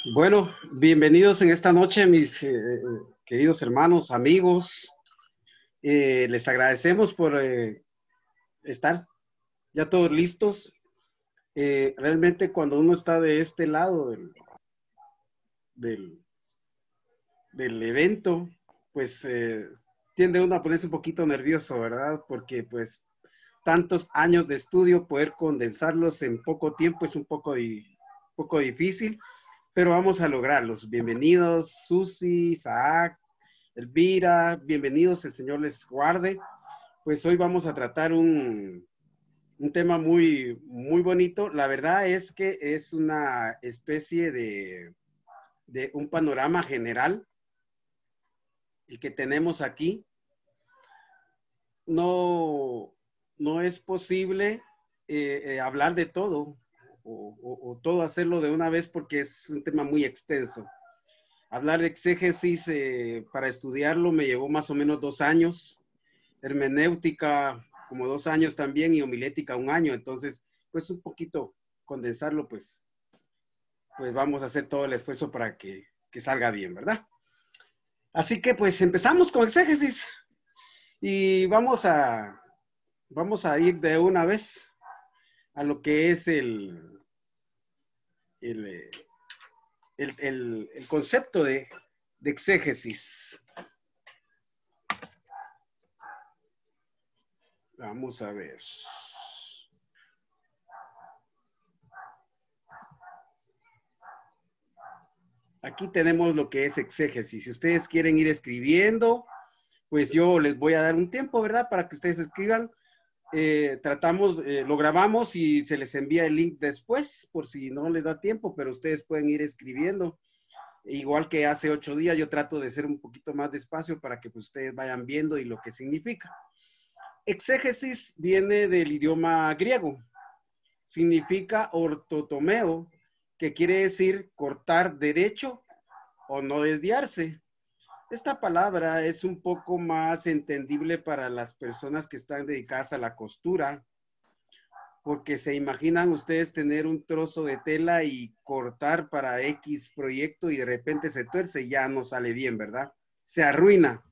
Bueno, bienvenidos en esta noche, mis queridos hermanos, amigos. Les agradecemos por estar ya todos listos. Realmente cuando uno está de este lado del, del evento, pues tiende uno a ponerse un poquito nervioso, ¿verdad? Porque pues tantos años de estudio, poder condensarlos en poco tiempo es un poco difícil, pero vamos a lograrlos. Bienvenidos, Susi, Isaac, Elvira, bienvenidos, el Señor les guarde. Pues hoy vamos a tratar un tema muy bonito. La verdad es que es una especie de un panorama general, el que tenemos aquí. No, no es posible hablar de todo o todo hacerlo de una vez porque es un tema muy extenso. Hablar de exégesis para estudiarlo me llevó más o menos 2 años, hermenéutica como 2 años también y homilética 1 año. Entonces, pues un poquito condensarlo, pues vamos a hacer todo el esfuerzo para que salga bien, ¿verdad? Así que pues empezamos con exégesis y vamos a ir de una vez a lo que es el, eh, el concepto de exégesis. Vamos a ver. Aquí tenemos lo que es exégesis. Si ustedes quieren ir escribiendo, pues yo les voy a dar un tiempo, ¿verdad? Para que ustedes escriban. Lo grabamos y se les envía el link después, por si no les da tiempo, pero ustedes pueden ir escribiendo. Igual que hace 8 días, yo trato de ser un poquito más despacio para que pues, ustedes vayan viendo y lo que significa. Exégesis viene del idioma griego. Significa ortotomeo, que quiere decir cortar derecho o no desviarse. Esta palabra es un poco más entendible para las personas que están dedicadas a la costura, porque se imaginan ustedes tener un trozo de tela y cortar para X proyecto y de repente se tuerce y ya no sale bien, ¿verdad? Se arruina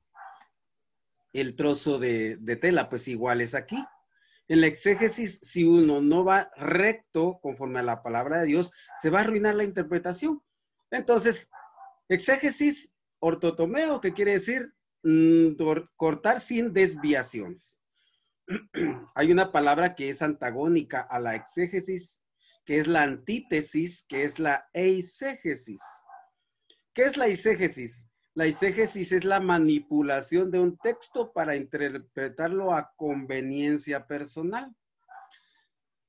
el trozo de tela, pues igual es aquí. En la exégesis, si uno no va recto conforme a la palabra de Dios, se va a arruinar la interpretación. Entonces, exégesis ortotomeo, que quiere decir cortar sin desviaciones. Hay una palabra que es antagónica a la exégesis, que es la antítesis, que es la eisegesis. ¿Qué es la eisegesis? La eisegesis es la manipulación de un texto para interpretarlo a conveniencia personal.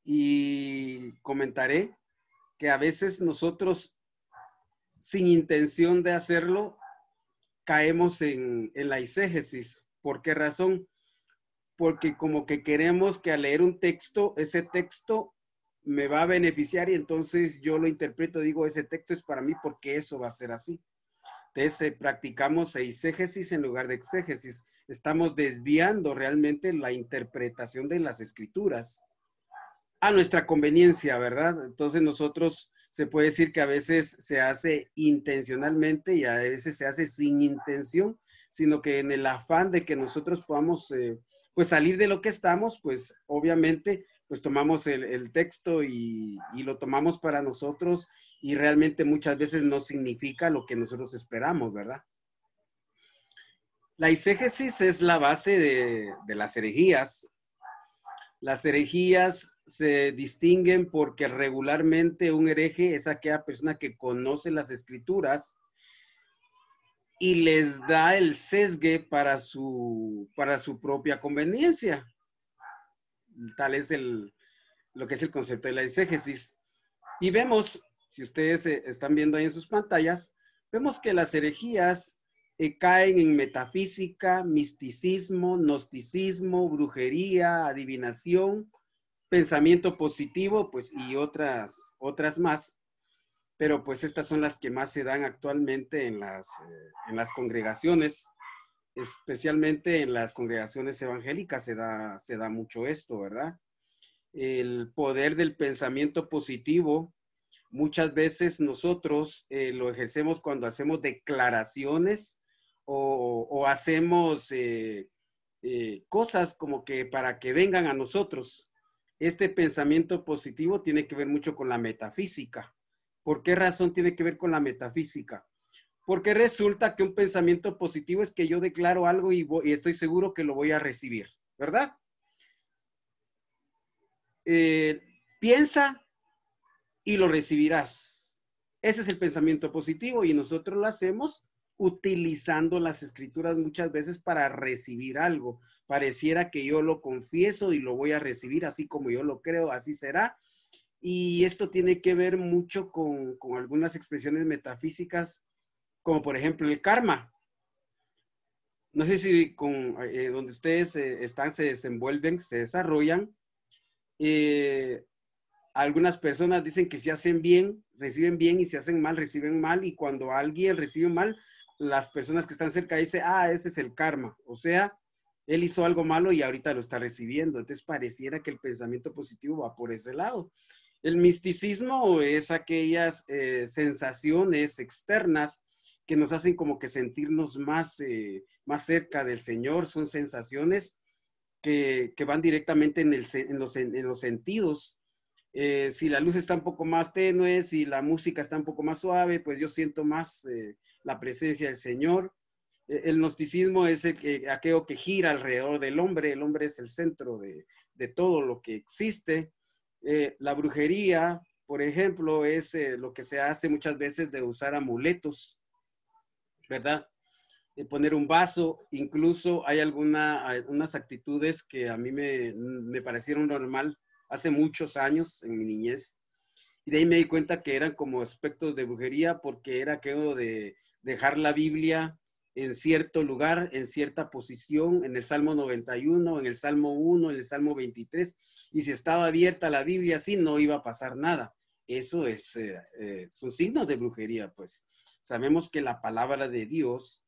Y comentaré que a veces nosotros, sin intención de hacerlo, caemos en la eisegesis. ¿Por qué razón? Porque como que queremos que al leer un texto, ese texto me va a beneficiar y entonces yo lo interpreto, digo, ese texto es para mí porque eso va a ser así. Entonces practicamos eisegesis en lugar de exégesis. Estamos desviando realmente la interpretación de las escrituras a nuestra conveniencia, ¿verdad? Entonces nosotros se puede decir que a veces se hace intencionalmente y a veces se hace sin intención, sino que en el afán de que nosotros podamos pues salir de lo que estamos, pues obviamente pues tomamos el texto y lo tomamos para nosotros y realmente muchas veces no significa lo que nosotros esperamos, ¿verdad? La eisegesis es la base de las herejías. Las herejías se distinguen porque regularmente un hereje es aquella persona que conoce las escrituras y les da el sesgue para su propia conveniencia. Tal es lo que es el concepto de la exégesis. Y vemos, si ustedes están viendo ahí en sus pantallas, vemos que las herejías caen en metafísica, misticismo, gnosticismo, brujería, adivinación, pensamiento positivo, pues, y otras más. Pero pues estas son las que más se dan actualmente en las congregaciones, especialmente en las congregaciones evangélicas se da mucho esto, ¿verdad? El poder del pensamiento positivo Muchas veces nosotros lo ejercemos cuando hacemos declaraciones o hacemos cosas como que para que vengan a nosotros. Este pensamiento positivo tiene que ver mucho con la metafísica. ¿Por qué razón tiene que ver con la metafísica? Porque resulta que un pensamiento positivo es que yo declaro algo y estoy seguro que lo voy a recibir, ¿verdad? Piensa y lo recibirás. Ese es el pensamiento positivo y nosotros lo hacemos utilizando las escrituras muchas veces para recibir algo. Pareciera que yo lo confieso y lo voy a recibir así como yo lo creo, así será. Y esto tiene que ver mucho con algunas expresiones metafísicas, como por ejemplo el karma. No sé si con donde ustedes están, se desenvuelven, se desarrollan. Eh, Algunas personas dicen que si hacen bien, reciben bien y si hacen mal, reciben mal. Y cuando alguien recibe mal, las personas que están cerca dicen, ah, ese es el karma. O sea, él hizo algo malo y ahorita lo está recibiendo. Entonces pareciera que el pensamiento positivo va por ese lado. El misticismo es aquellas sensaciones externas que nos hacen como que sentirnos más cerca del Señor. Son sensaciones que van directamente en los sentidos. Si la luz está un poco más tenue, si la música está un poco más suave, pues yo siento más la presencia del Señor. El gnosticismo es aquello que gira alrededor del hombre. El hombre es el centro de todo lo que existe. La brujería, por ejemplo, es lo que se hace muchas veces de usar amuletos, ¿verdad? De poner un vaso. Incluso hay unas actitudes que a mí me parecieron normal hace muchos años en mi niñez. Y de ahí me di cuenta que eran como aspectos de brujería porque era aquello de dejar la Biblia en cierto lugar, en cierta posición, en el Salmo 91, en el Salmo 1, en el Salmo 23, y si estaba abierta la Biblia así, no iba a pasar nada. Eso son signos de brujería, pues. Sabemos que la palabra de Dios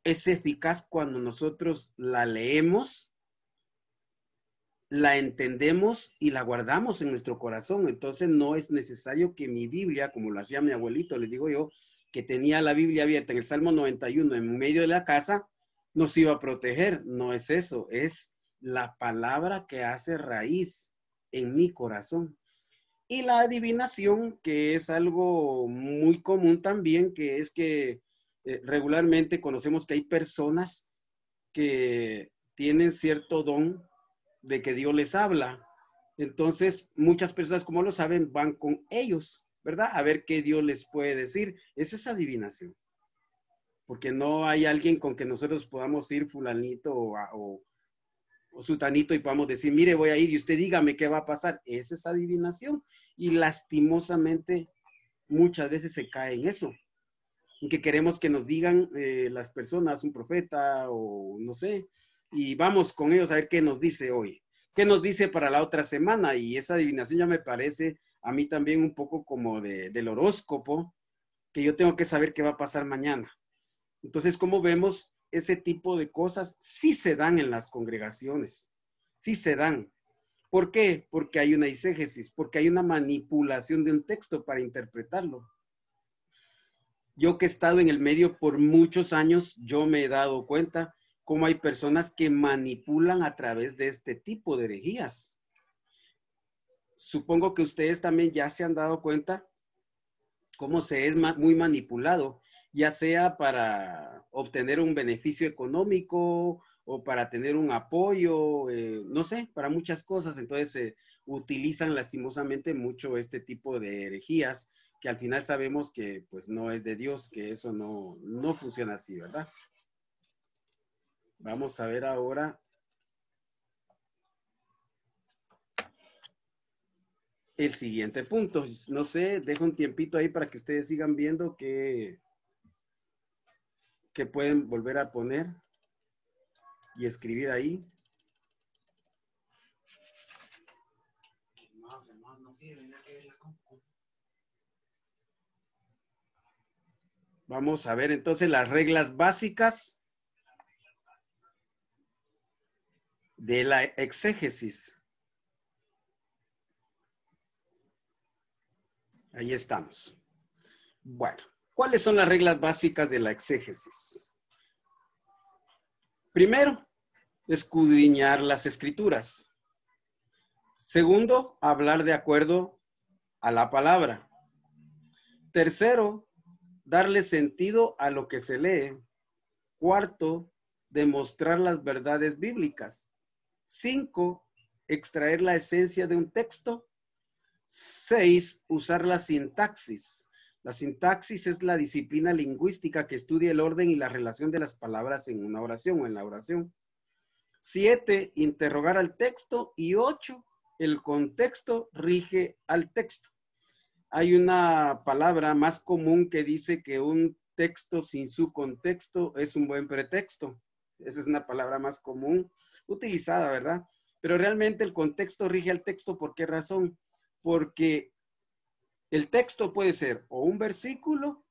es eficaz cuando nosotros la leemos, la entendemos y la guardamos en nuestro corazón. Entonces no es necesario que mi Biblia, como lo hacía mi abuelito, les digo yo, que tenía la Biblia abierta en el Salmo 91 en medio de la casa, nos iba a proteger. No es eso, es la palabra que hace raíz en mi corazón. Y la adivinación, que es algo muy común también, que es que regularmente conocemos que hay personas que tienen cierto don de que Dios les habla. Entonces, muchas personas, como lo saben, van con ellos, ¿verdad? A ver qué Dios les puede decir. Eso es adivinación. Porque no hay alguien con que nosotros podamos ir fulanito o sutanito y podamos decir, mire, voy a ir y usted dígame qué va a pasar. Eso es adivinación. Y lastimosamente muchas veces se cae en eso. En que queremos que nos digan las personas, un profeta o no sé, y vamos con ellos a ver qué nos dice hoy, qué nos dice para la otra semana. Y esa adivinación ya me parece a mí también un poco como del horóscopo, que yo tengo que saber qué va a pasar mañana. Entonces, como vemos, ese tipo de cosas sí se dan en las congregaciones, sí se dan. ¿Por qué? Porque hay una eisegesis, porque hay una manipulación de un texto para interpretarlo. Yo que he estado en el medio por muchos años, yo me he dado cuenta cómo hay personas que manipulan a través de este tipo de herejías. Supongo que ustedes también ya se han dado cuenta cómo se es muy manipulado, ya sea para obtener un beneficio económico o para tener un apoyo, no sé, para muchas cosas. Entonces se utilizan lastimosamente mucho este tipo de herejías que al final sabemos que pues no es de Dios, que eso no funciona así, ¿verdad? Vamos a ver ahora el siguiente punto. No sé, dejo un tiempito ahí para que ustedes sigan viendo que pueden volver a poner y escribir ahí. Vamos a ver entonces las reglas básicas de la exégesis. Ahí estamos. Bueno, ¿cuáles son las reglas básicas de la exégesis? Primero, escudriñar las escrituras. Segundo, hablar de acuerdo a la palabra. Tercero, darle sentido a lo que se lee. Cuarto, demostrar las verdades bíblicas. 5, extraer la esencia de un texto. 6, usar la sintaxis. La sintaxis es la disciplina lingüística que estudia el orden y la relación de las palabras en una oración o en la oración. 7, interrogar al texto. Y 8, el contexto rige al texto. Hay una palabra más común que dice que un texto sin su contexto es un buen pretexto. Esa es una palabra más común utilizada, ¿verdad? Pero realmente el contexto rige al texto. ¿Por qué razón? Porque el texto puede ser o un versículo,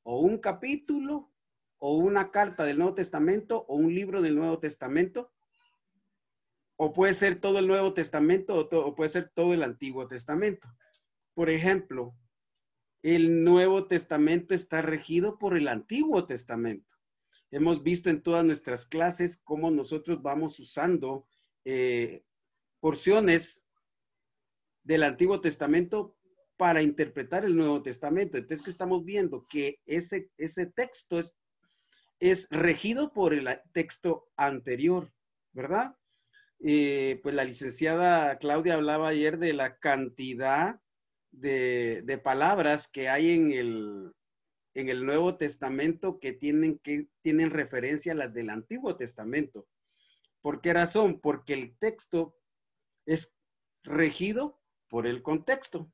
o un capítulo, o una carta del Nuevo Testamento, o un libro del Nuevo Testamento, o puede ser todo el Nuevo Testamento, o puede ser todo el Antiguo Testamento. Por ejemplo, el Nuevo Testamento está regido por el Antiguo Testamento. Hemos visto en todas nuestras clases cómo nosotros vamos usando porciones del Antiguo Testamento para interpretar el Nuevo Testamento. Entonces, que estamos viendo que ese texto es regido por el texto anterior, ¿verdad? Pues la licenciada Claudia hablaba ayer de la cantidad de palabras que hay en el Nuevo Testamento que tienen referencia a las del Antiguo Testamento. ¿Por qué razón? Porque el texto es regido por el contexto.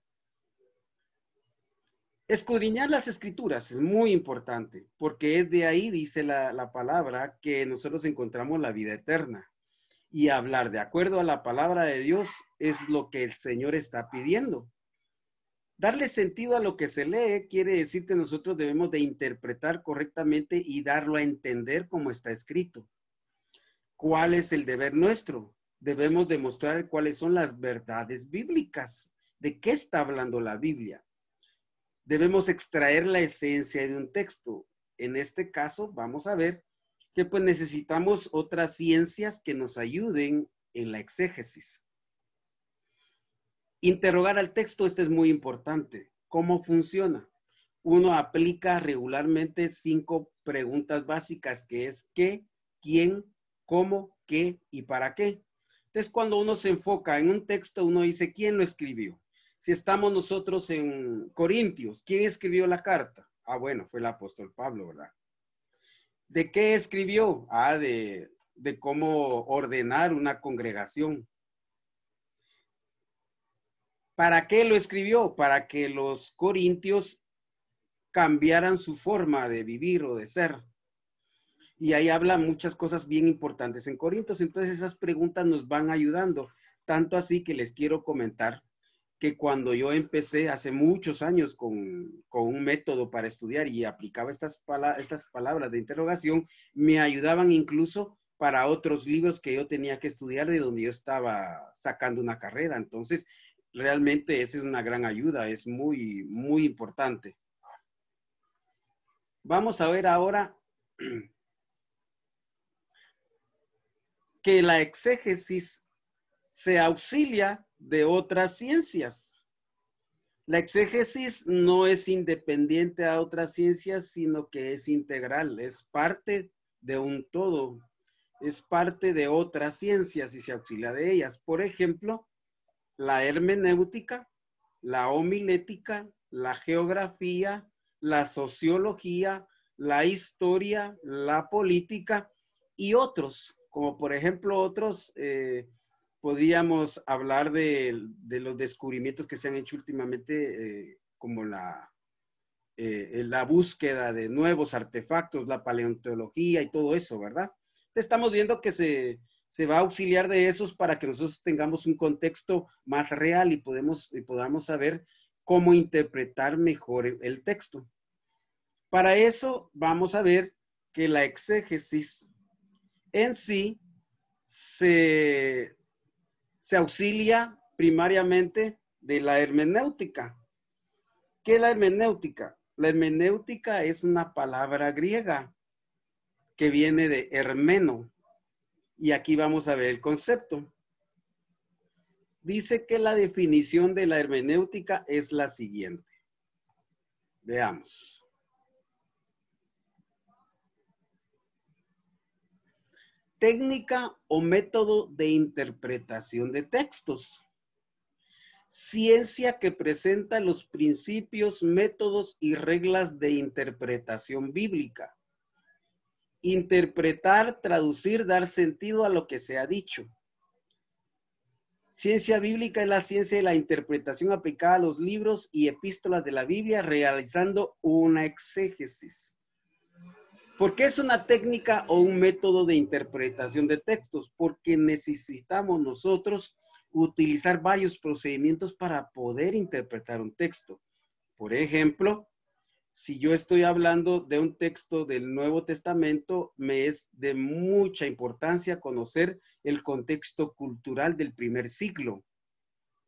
Escudriñar las escrituras es muy importante, porque es de ahí, dice la palabra, que nosotros encontramos la vida eterna. Y hablar de acuerdo a la palabra de Dios es lo que el Señor está pidiendo. Darle sentido a lo que se lee quiere decir que nosotros debemos de interpretar correctamente y darlo a entender como está escrito. ¿Cuál es el deber nuestro? Debemos demostrar cuáles son las verdades bíblicas. ¿De qué está hablando la Biblia? Debemos extraer la esencia de un texto. En este caso, vamos a ver que pues necesitamos otras ciencias que nos ayuden en la exégesis. Interrogar al texto, esto es muy importante. ¿Cómo funciona? Uno aplica regularmente 5 preguntas básicas, que es qué, quién, cómo, qué y para qué. Entonces, cuando uno se enfoca en un texto, uno dice, ¿quién lo escribió? Si estamos nosotros en Corintios, ¿quién escribió la carta? Ah, bueno, fue el apóstol Pablo, ¿verdad? ¿De qué escribió? Ah, de cómo ordenar una congregación. ¿Para qué lo escribió? Para que los corintios cambiaran su forma de vivir o de ser. Y ahí habla muchas cosas bien importantes en Corintios. Entonces esas preguntas nos van ayudando. Tanto así que les quiero comentar que cuando yo empecé hace muchos años con un método para estudiar y aplicaba estas palabras de interrogación, me ayudaban incluso para otros libros que yo tenía que estudiar de donde yo estaba sacando una carrera. Entonces, realmente esa es una gran ayuda, es muy, muy importante. Vamos a ver ahora que la exégesis se auxilia de otras ciencias. La exégesis no es independiente a otras ciencias, sino que es integral, es parte de un todo, es parte de otras ciencias y se auxilia de ellas. Por ejemplo, la hermenéutica, la homilética, la geografía, la sociología, la historia, la política y otros, como por ejemplo otros, podríamos hablar de los descubrimientos que se han hecho últimamente, como la búsqueda de nuevos artefactos, la paleontología y todo eso, ¿verdad? Estamos viendo que se va a auxiliar de esos para que nosotros tengamos un contexto más real y podamos saber cómo interpretar mejor el texto. Para eso vamos a ver que la exégesis en sí se auxilia primariamente de la hermenéutica. ¿Qué es la hermenéutica? La hermenéutica es una palabra griega que viene de hermeno. Y aquí vamos a ver el concepto. Dice que la definición de la hermenéutica es la siguiente. Veamos. Técnica o método de interpretación de textos. Ciencia que presenta los principios, métodos y reglas de interpretación bíblica. Interpretar, traducir, dar sentido a lo que se ha dicho. Ciencia bíblica es la ciencia de la interpretación aplicada a los libros y epístolas de la Biblia, realizando una exégesis. ¿Por qué es una técnica o un método de interpretación de textos? Porque necesitamos nosotros utilizar varios procedimientos para poder interpretar un texto. Por ejemplo, si yo estoy hablando de un texto del Nuevo Testamento, me es de mucha importancia conocer el contexto cultural del primer siglo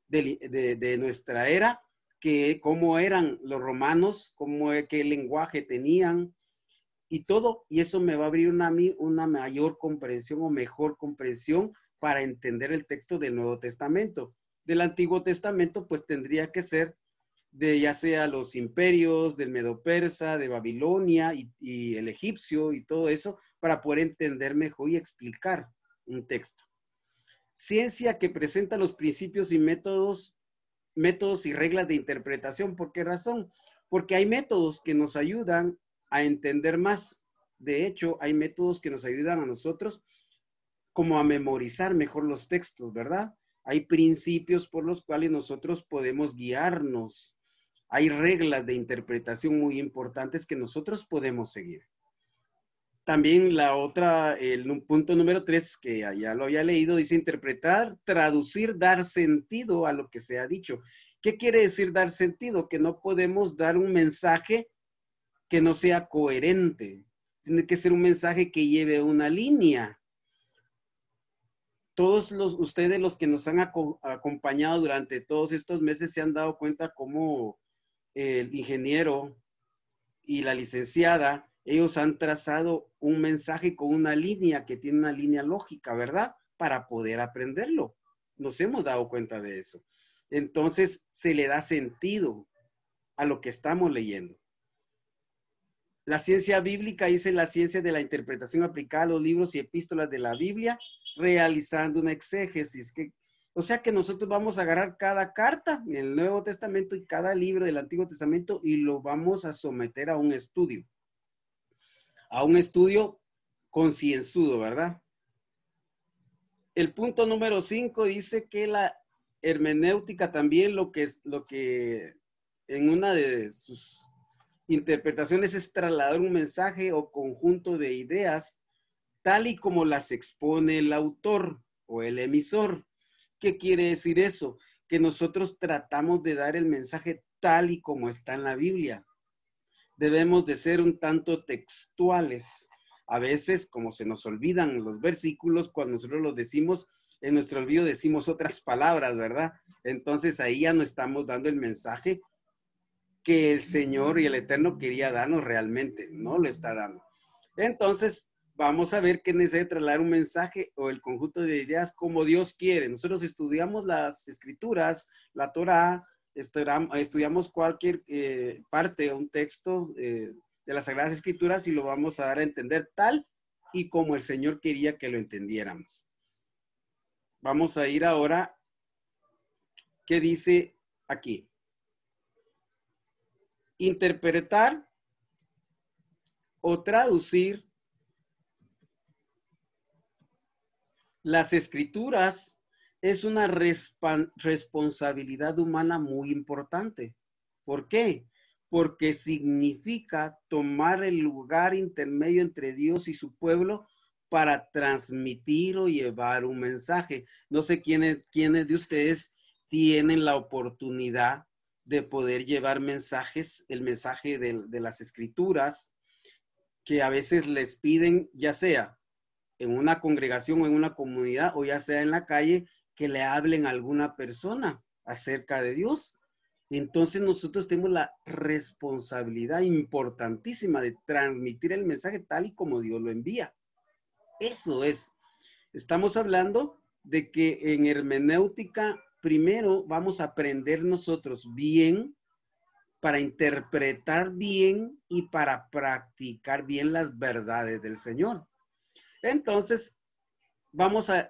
de nuestra era, que cómo eran los romanos, qué lenguaje tenían y todo, y eso me va a abrir una mayor comprensión o mejor comprensión para entender el texto del Nuevo Testamento. Del Antiguo Testamento, pues tendría que ser de ya sea los imperios, del Medo-Persa, de Babilonia y el egipcio y todo eso, para poder entender mejor y explicar un texto. Ciencia que presenta los principios y métodos y reglas de interpretación. ¿Por qué razón? Porque hay métodos que nos ayudan a entender más. De hecho, hay métodos que nos ayudan a nosotros como a memorizar mejor los textos, ¿verdad? Hay principios por los cuales nosotros podemos guiarnos. Hay reglas de interpretación muy importantes que nosotros podemos seguir. También el punto número 3, que ya lo había leído, dice interpretar, traducir, dar sentido a lo que se ha dicho. ¿Qué quiere decir dar sentido? Que no podemos dar un mensaje que no sea coherente. Tiene que ser un mensaje que lleve una línea. Todos ustedes los que nos han acompañado durante todos estos meses se han dado cuenta cómo el ingeniero y la licenciada, ellos han trazado un mensaje con una línea que tiene una línea lógica, ¿verdad? Para poder aprenderlo. Nos hemos dado cuenta de eso. Entonces, se le da sentido a lo que estamos leyendo. La ciencia bíblica dice la ciencia de la interpretación aplicada a los libros y epístolas de la Biblia, realizando una exégesis. O sea que nosotros vamos a agarrar cada carta en el Nuevo Testamento y cada libro del Antiguo Testamento y lo vamos a someter a un estudio. A un estudio concienzudo, ¿verdad? El punto número 5 dice que la hermenéutica también lo que en una de sus interpretaciones es trasladar un mensaje o conjunto de ideas tal y como las expone el autor o el emisor. ¿Qué quiere decir eso? Que nosotros tratamos de dar el mensaje tal y como está en la Biblia. Debemos de ser un tanto textuales. A veces, como se nos olvidan los versículos, cuando nosotros los decimos, en nuestro olvido decimos otras palabras, ¿verdad? Entonces ahí ya no estamos dando el mensaje que el Señor y el Eterno quería darnos realmente, no lo está dando. Entonces, vamos a ver que necesita trasladar un mensaje o el conjunto de ideas como Dios quiere. Nosotros estudiamos las Escrituras, la Torá, estudiamos cualquier parte, un texto de las Sagradas Escrituras y lo vamos a dar a entender tal y como el Señor quería que lo entendiéramos. Vamos a ir ahora, ¿qué dice aquí? Interpretar o traducir las Escrituras es una responsabilidad humana muy importante. ¿Por qué? Porque significa tomar el lugar intermedio entre Dios y su pueblo para transmitir o llevar un mensaje. No sé quiénes de ustedes tienen la oportunidad de poder llevar mensajes, el mensaje de las Escrituras, que a veces les piden, ya sea en una congregación o en una comunidad, o ya sea en la calle, que le hablen a alguna persona acerca de Dios. Entonces nosotros tenemos la responsabilidad importantísima de transmitir el mensaje tal y como Dios lo envía. Eso es. Estamos hablando de que en hermenéutica primero vamos a aprender nosotros bien para interpretar bien y para practicar bien las verdades del Señor. Entonces,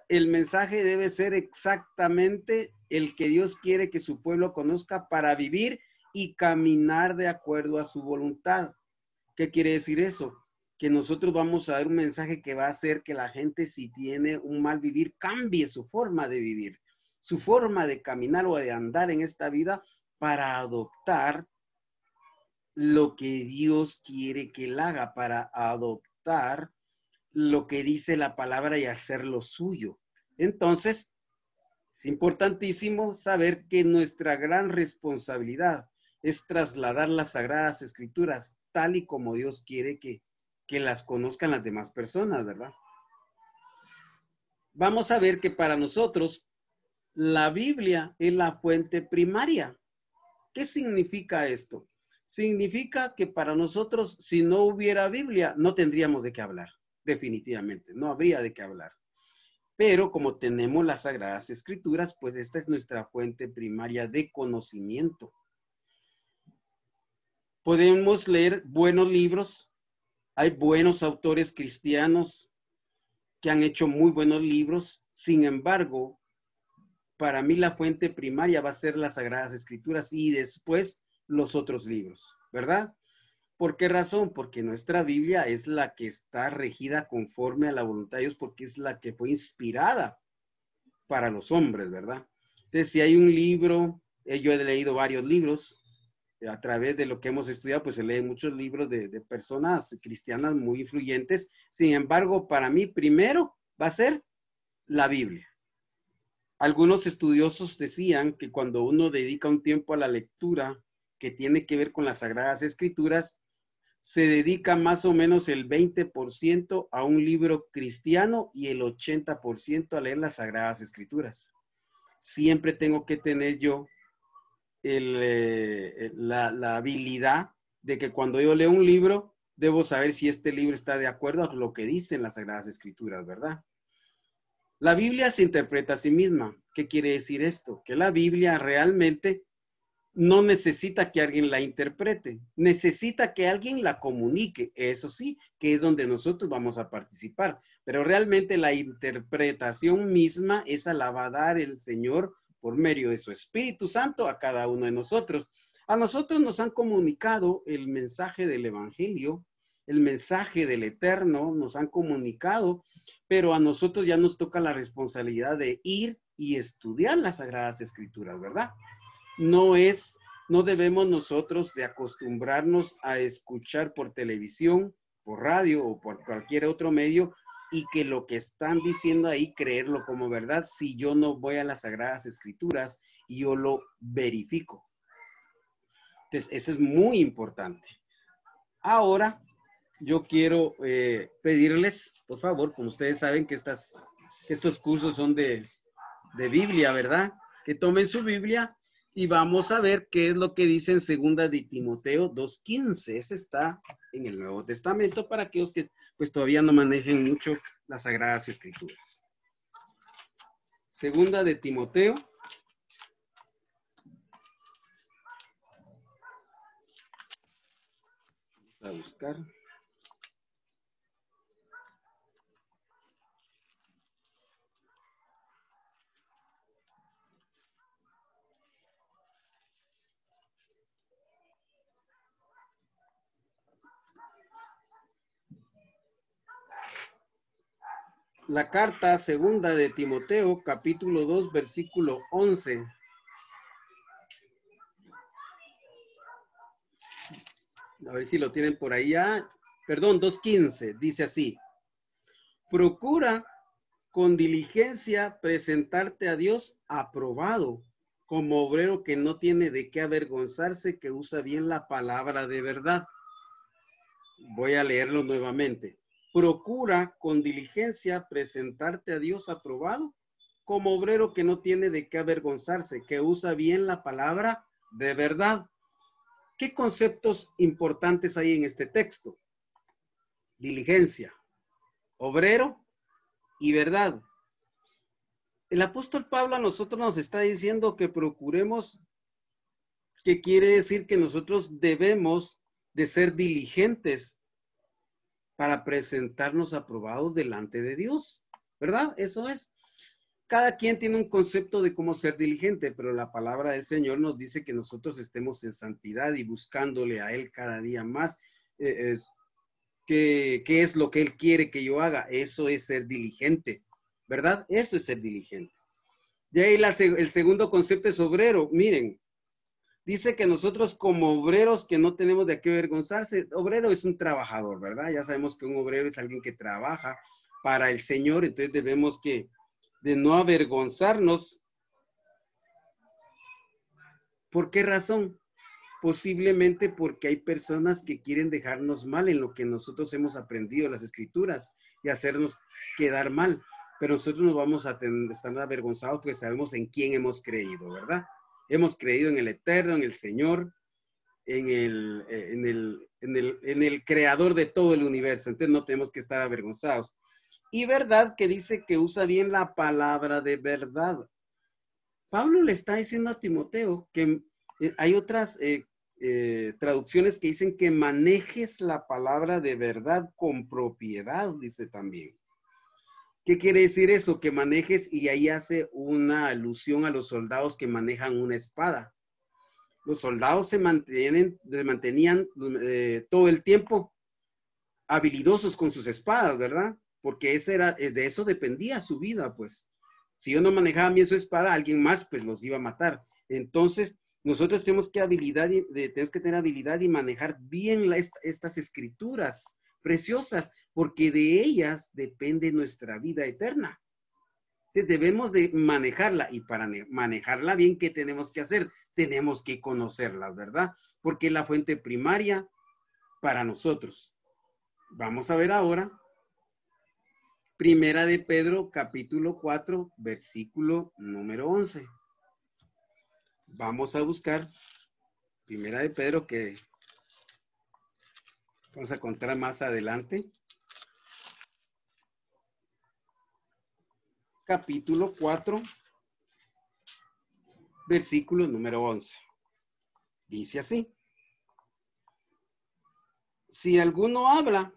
el mensaje debe ser exactamente el que Dios quiere que su pueblo conozca para vivir y caminar de acuerdo a su voluntad. ¿Qué quiere decir eso? Que nosotros vamos a dar un mensaje que va a hacer que la gente, si tiene un mal vivir, cambie su forma de vivir, su forma de caminar o de andar en esta vida para adoptar lo que Dios quiere que él haga, para adoptar lo que dice la palabra y hacerlo suyo. Entonces, es importantísimo saber que nuestra gran responsabilidad es trasladar las Sagradas Escrituras tal y como Dios quiere que las conozcan las demás personas, ¿verdad? Vamos a ver que para nosotros la Biblia es la fuente primaria. ¿Qué significa esto? Significa que para nosotros, si no hubiera Biblia, no tendríamos de qué hablar. Definitivamente, no habría de qué hablar. Pero como tenemos las Sagradas Escrituras, pues esta es nuestra fuente primaria de conocimiento. Podemos leer buenos libros. Hay buenos autores cristianos que han hecho muy buenos libros. Sin embargo, para mí la fuente primaria va a ser las Sagradas Escrituras y después los otros libros, ¿verdad? ¿Por qué razón? Porque nuestra Biblia es la que está regida conforme a la voluntad de Dios, porque es la que fue inspirada para los hombres, ¿verdad? Entonces, si hay un libro, yo he leído varios libros, a través de lo que hemos estudiado, pues se leen muchos libros de personas cristianas muy influyentes. Sin embargo, para mí, primero va a ser la Biblia. Algunos estudiosos decían que cuando uno dedica un tiempo a la lectura que tiene que ver con las Sagradas Escrituras, se dedica más o menos el 20% a un libro cristiano y el 80% a leer las Sagradas Escrituras. Siempre tengo que tener yo la habilidad de que cuando yo leo un libro, debo saber si este libro está de acuerdo a lo que dicen las Sagradas Escrituras, ¿verdad? La Biblia se interpreta a sí misma. ¿Qué quiere decir esto? Que la Biblia realmente no necesita que alguien la interprete, necesita que alguien la comunique. Eso sí, que es donde nosotros vamos a participar. Pero realmente la interpretación misma, esa la va a dar el Señor por medio de su Espíritu Santo a cada uno de nosotros. A nosotros nos han comunicado el mensaje del Evangelio, el mensaje del Eterno, nos han comunicado, pero a nosotros ya nos toca la responsabilidad de ir y estudiar las Sagradas Escrituras, ¿verdad? No debemos nosotros de acostumbrarnos a escuchar por televisión, por radio o por cualquier otro medio y que lo que están diciendo ahí creerlo como verdad si yo no voy a las Sagradas Escrituras y yo lo verifico. Entonces, eso es muy importante. Ahora, yo quiero pedirles, por favor, como ustedes saben que estos cursos son de Biblia, ¿verdad? Que tomen su Biblia y vamos a ver qué es lo que dice en segunda de Timoteo 2:15. Este está en el Nuevo Testamento para aquellos que pues todavía no manejen mucho las Sagradas Escrituras. Segunda de Timoteo. Vamos a buscar. La carta segunda de Timoteo, capítulo 2, versículo 11. A ver si lo tienen por ahí ya. Perdón, 2:15. Dice así. Procura con diligencia presentarte a Dios aprobado, como obrero que no tiene de qué avergonzarse, que usa bien la palabra de verdad. Voy a leerlo nuevamente. Procura con diligencia presentarte a Dios aprobado, como obrero que no tiene de qué avergonzarse, que usa bien la palabra de verdad. ¿Qué conceptos importantes hay en este texto? Diligencia, obrero y verdad. El apóstol Pablo a nosotros nos está diciendo que procuremos, que quiere decir que nosotros debemos de ser diligentes para presentarnos aprobados delante de Dios, ¿verdad? Eso es. Cada quien tiene un concepto de cómo ser diligente, pero la palabra del Señor nos dice que nosotros estemos en santidad y buscándole a Él cada día más. ¿Qué es lo que Él quiere que yo haga? Eso es ser diligente, ¿verdad? Eso es ser diligente. De ahí el segundo concepto es obrero. Miren, dice que nosotros como obreros que no tenemos de qué avergonzarse, obrero es un trabajador, ¿verdad? Ya sabemos que un obrero es alguien que trabaja para el Señor, entonces debemos de no avergonzarnos. ¿Por qué razón? Posiblemente porque hay personas que quieren dejarnos mal en lo que nosotros hemos aprendido las escrituras y hacernos quedar mal, pero nosotros nos vamos a estar avergonzados porque sabemos en quién hemos creído, ¿verdad? Hemos creído en el Eterno, en el Señor, en el creador de todo el universo, entonces no tenemos que estar avergonzados. Y verdad que dice que usa bien la palabra de verdad. Pablo le está diciendo a Timoteo que hay otras traducciones que dicen que manejes la palabra de verdad con propiedad, dice también. ¿Qué quiere decir eso? Que manejes, y ahí hace una alusión a los soldados que manejan una espada. Los soldados se mantenían todo el tiempo habilidosos con sus espadas, ¿verdad? Porque de eso dependía su vida, pues. Si yo no manejaba bien su espada, alguien más pues los iba a matar. Entonces, nosotros tenemos que tener habilidad y manejar bien estas escrituras preciosas, porque de ellas depende nuestra vida eterna. Entonces, debemos de manejarla, y para manejarla bien, ¿qué tenemos que hacer? Tenemos que conocerlas, ¿verdad? Porque es la fuente primaria para nosotros. Vamos a ver ahora Primera de Pedro, capítulo 4, versículo número 11. Vamos a buscar Primera de Pedro, que vamos a encontrar más adelante. Capítulo 4, versículo número 11. Dice así: si alguno habla,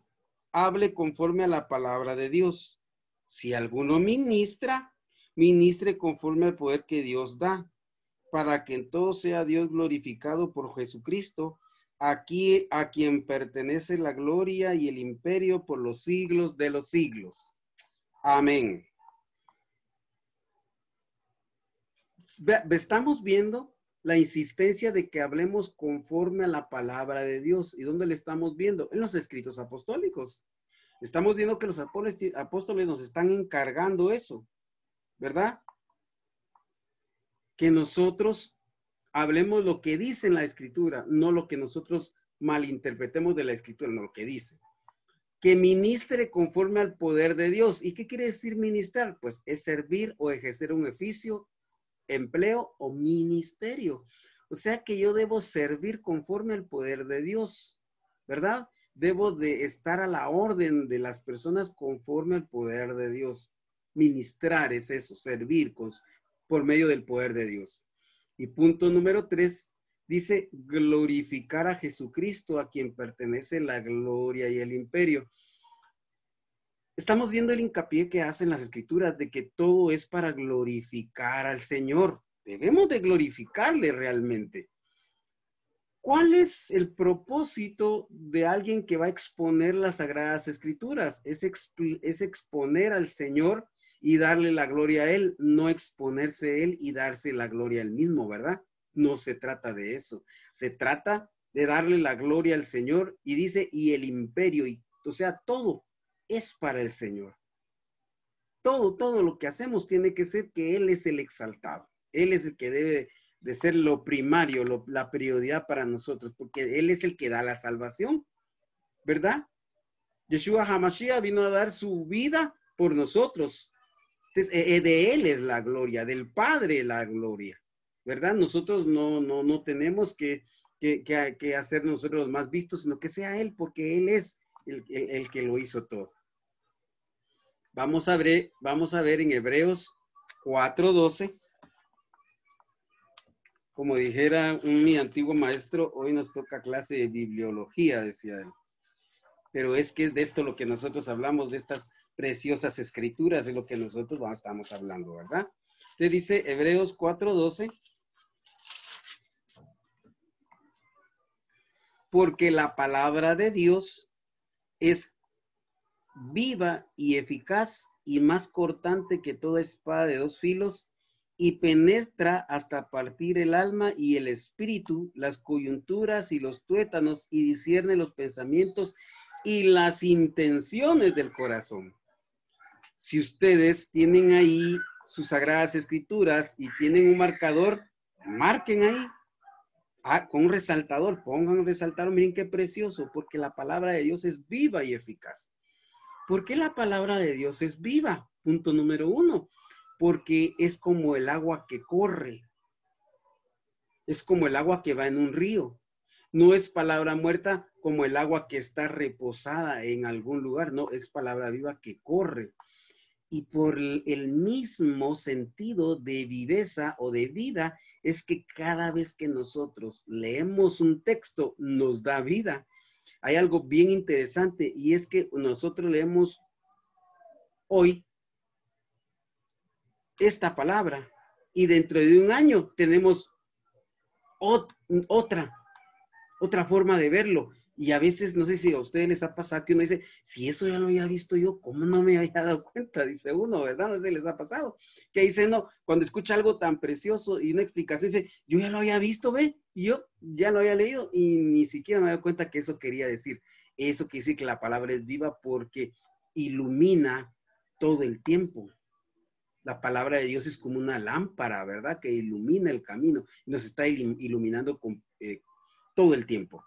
hable conforme a la palabra de Dios. Si alguno ministra, ministre conforme al poder que Dios da, para que en todo sea Dios glorificado por Jesucristo, aquí a quien pertenece la gloria y el imperio por los siglos de los siglos. Amén. Estamos viendo la insistencia de que hablemos conforme a la palabra de Dios. ¿Y dónde le estamos viendo? En los escritos apostólicos. Estamos viendo que los apóstoles nos están encargando eso, ¿verdad? Que nosotros hablemos lo que dice en la escritura, no lo que nosotros malinterpretemos de la escritura, no lo que dice. Que ministre conforme al poder de Dios. ¿Y qué quiere decir ministrar? Pues es servir o ejercer un oficio, empleo o ministerio. O sea que yo debo servir conforme al poder de Dios, ¿verdad? Debo de estar a la orden de las personas conforme al poder de Dios. Ministrar es eso, servir por medio del poder de Dios. Y punto número 3, dice glorificar a Jesucristo, a quien pertenece la gloria y el imperio. Estamos viendo el hincapié que hacen las escrituras de que todo es para glorificar al Señor. Debemos de glorificarle realmente. ¿Cuál es el propósito de alguien que va a exponer las sagradas escrituras? Es exponer al Señor y darle la gloria a Él, no exponerse Él y darse la gloria a Él mismo, ¿verdad? No se trata de eso. Se trata de darle la gloria al Señor, y dice, y el imperio, o sea, todo es para el Señor. Todo lo que hacemos tiene que ser que Él es el exaltado. Él es el que debe de ser lo primario, la prioridad para nosotros, porque Él es el que da la salvación, ¿verdad? Yeshua HaMashiach vino a dar su vida por nosotros. Entonces, de Él es la gloria, del Padre la gloria. ¿verdad? Nosotros no tenemos que hacer nosotros los más vistos, sino que sea Él, porque Él es el que lo hizo todo. Vamos a ver en Hebreos 4:12. Como dijera mi antiguo maestro, hoy nos toca clase de bibliología, decía él. Pero es que es de esto lo que nosotros hablamos, de estas preciosas escrituras, de lo que nosotros estamos hablando, ¿verdad? Entonces dice Hebreos 4:12. Porque la palabra de Dios es viva y eficaz y más cortante que toda espada de dos filos y penetra hasta partir el alma y el espíritu, las coyunturas y los tuétanos y discierne los pensamientos y las intenciones del corazón. Si ustedes tienen ahí sus sagradas escrituras y tienen un marcador, marquen ahí. Con un resaltador, pongan un resaltador, miren qué precioso, porque la palabra de Dios es viva y eficaz. ¿Por qué la palabra de Dios es viva? Punto número 1, porque es como el agua que corre, es como el agua que va en un río. No es palabra muerta como el agua que está reposada en algún lugar, no, es palabra viva que corre. Y por el mismo sentido de viveza o de vida es que cada vez que nosotros leemos un texto nos da vida. Hay algo bien interesante y es que nosotros leemos hoy esta palabra y dentro de un año tenemos otra forma de verlo. Y a veces, no sé si a ustedes les ha pasado que uno dice, si eso ya lo había visto yo, ¿cómo no me había dado cuenta? Dice uno, ¿verdad? No sé si les ha pasado. Que dice, no, cuando escucha algo tan precioso y una explicación, dice, yo ya lo había visto, ve, y yo ya lo había leído y ni siquiera me había dado cuenta que eso quería decir. Eso quiere decir que la palabra es viva porque ilumina todo el tiempo. La palabra de Dios es como una lámpara, ¿verdad? Que ilumina el camino, nos está iluminando con, todo el tiempo.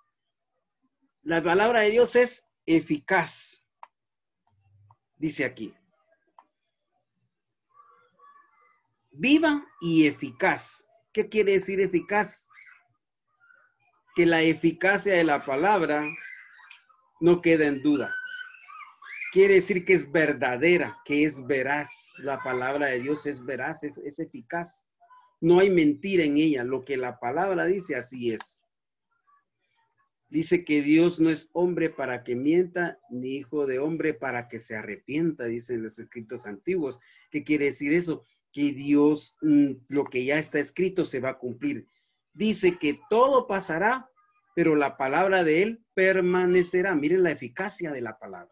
La palabra de Dios es eficaz, dice aquí. Viva y eficaz. ¿Qué quiere decir eficaz? Que la eficacia de la palabra no queda en duda. Quiere decir que es verdadera, que es veraz. La palabra de Dios es veraz, es eficaz. No hay mentira en ella. Lo que la palabra dice, así es. Dice que Dios no es hombre para que mienta, ni hijo de hombre para que se arrepienta, dicen los escritos antiguos. ¿Qué quiere decir eso? Que Dios, lo que ya está escrito se va a cumplir. Dice que todo pasará, pero la palabra de Él permanecerá. Miren la eficacia de la palabra.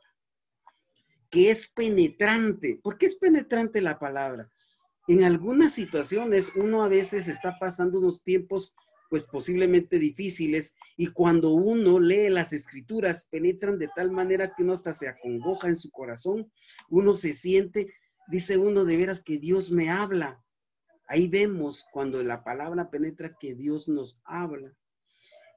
Que es penetrante. ¿Por qué es penetrante la palabra? En algunas situaciones uno a veces está pasando unos tiempos pues posiblemente difíciles y cuando uno lee las escrituras penetran de tal manera que uno hasta se acongoja en su corazón, uno se siente, dice uno de veras que Dios me habla. Ahí vemos cuando la palabra penetra que Dios nos habla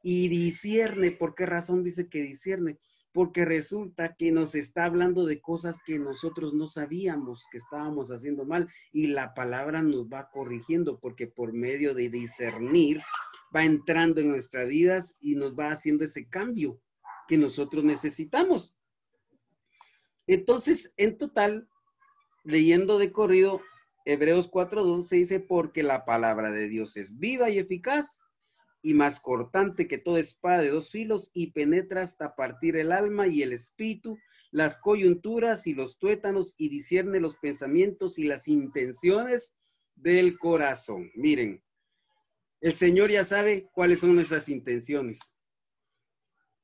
y discierne. ¿Por qué razón dice que discierne? Porque resulta que nos está hablando de cosas que nosotros no sabíamos que estábamos haciendo mal y la palabra nos va corrigiendo porque por medio de discernir va entrando en nuestras vidas y nos va haciendo ese cambio que nosotros necesitamos. Entonces, en total, leyendo de corrido, Hebreos 4:12 dice, porque la palabra de Dios es viva y eficaz y más cortante que toda espada de dos filos y penetra hasta partir el alma y el espíritu, las coyunturas y los tuétanos y discierne los pensamientos y las intenciones del corazón. Miren, el Señor ya sabe cuáles son nuestras intenciones.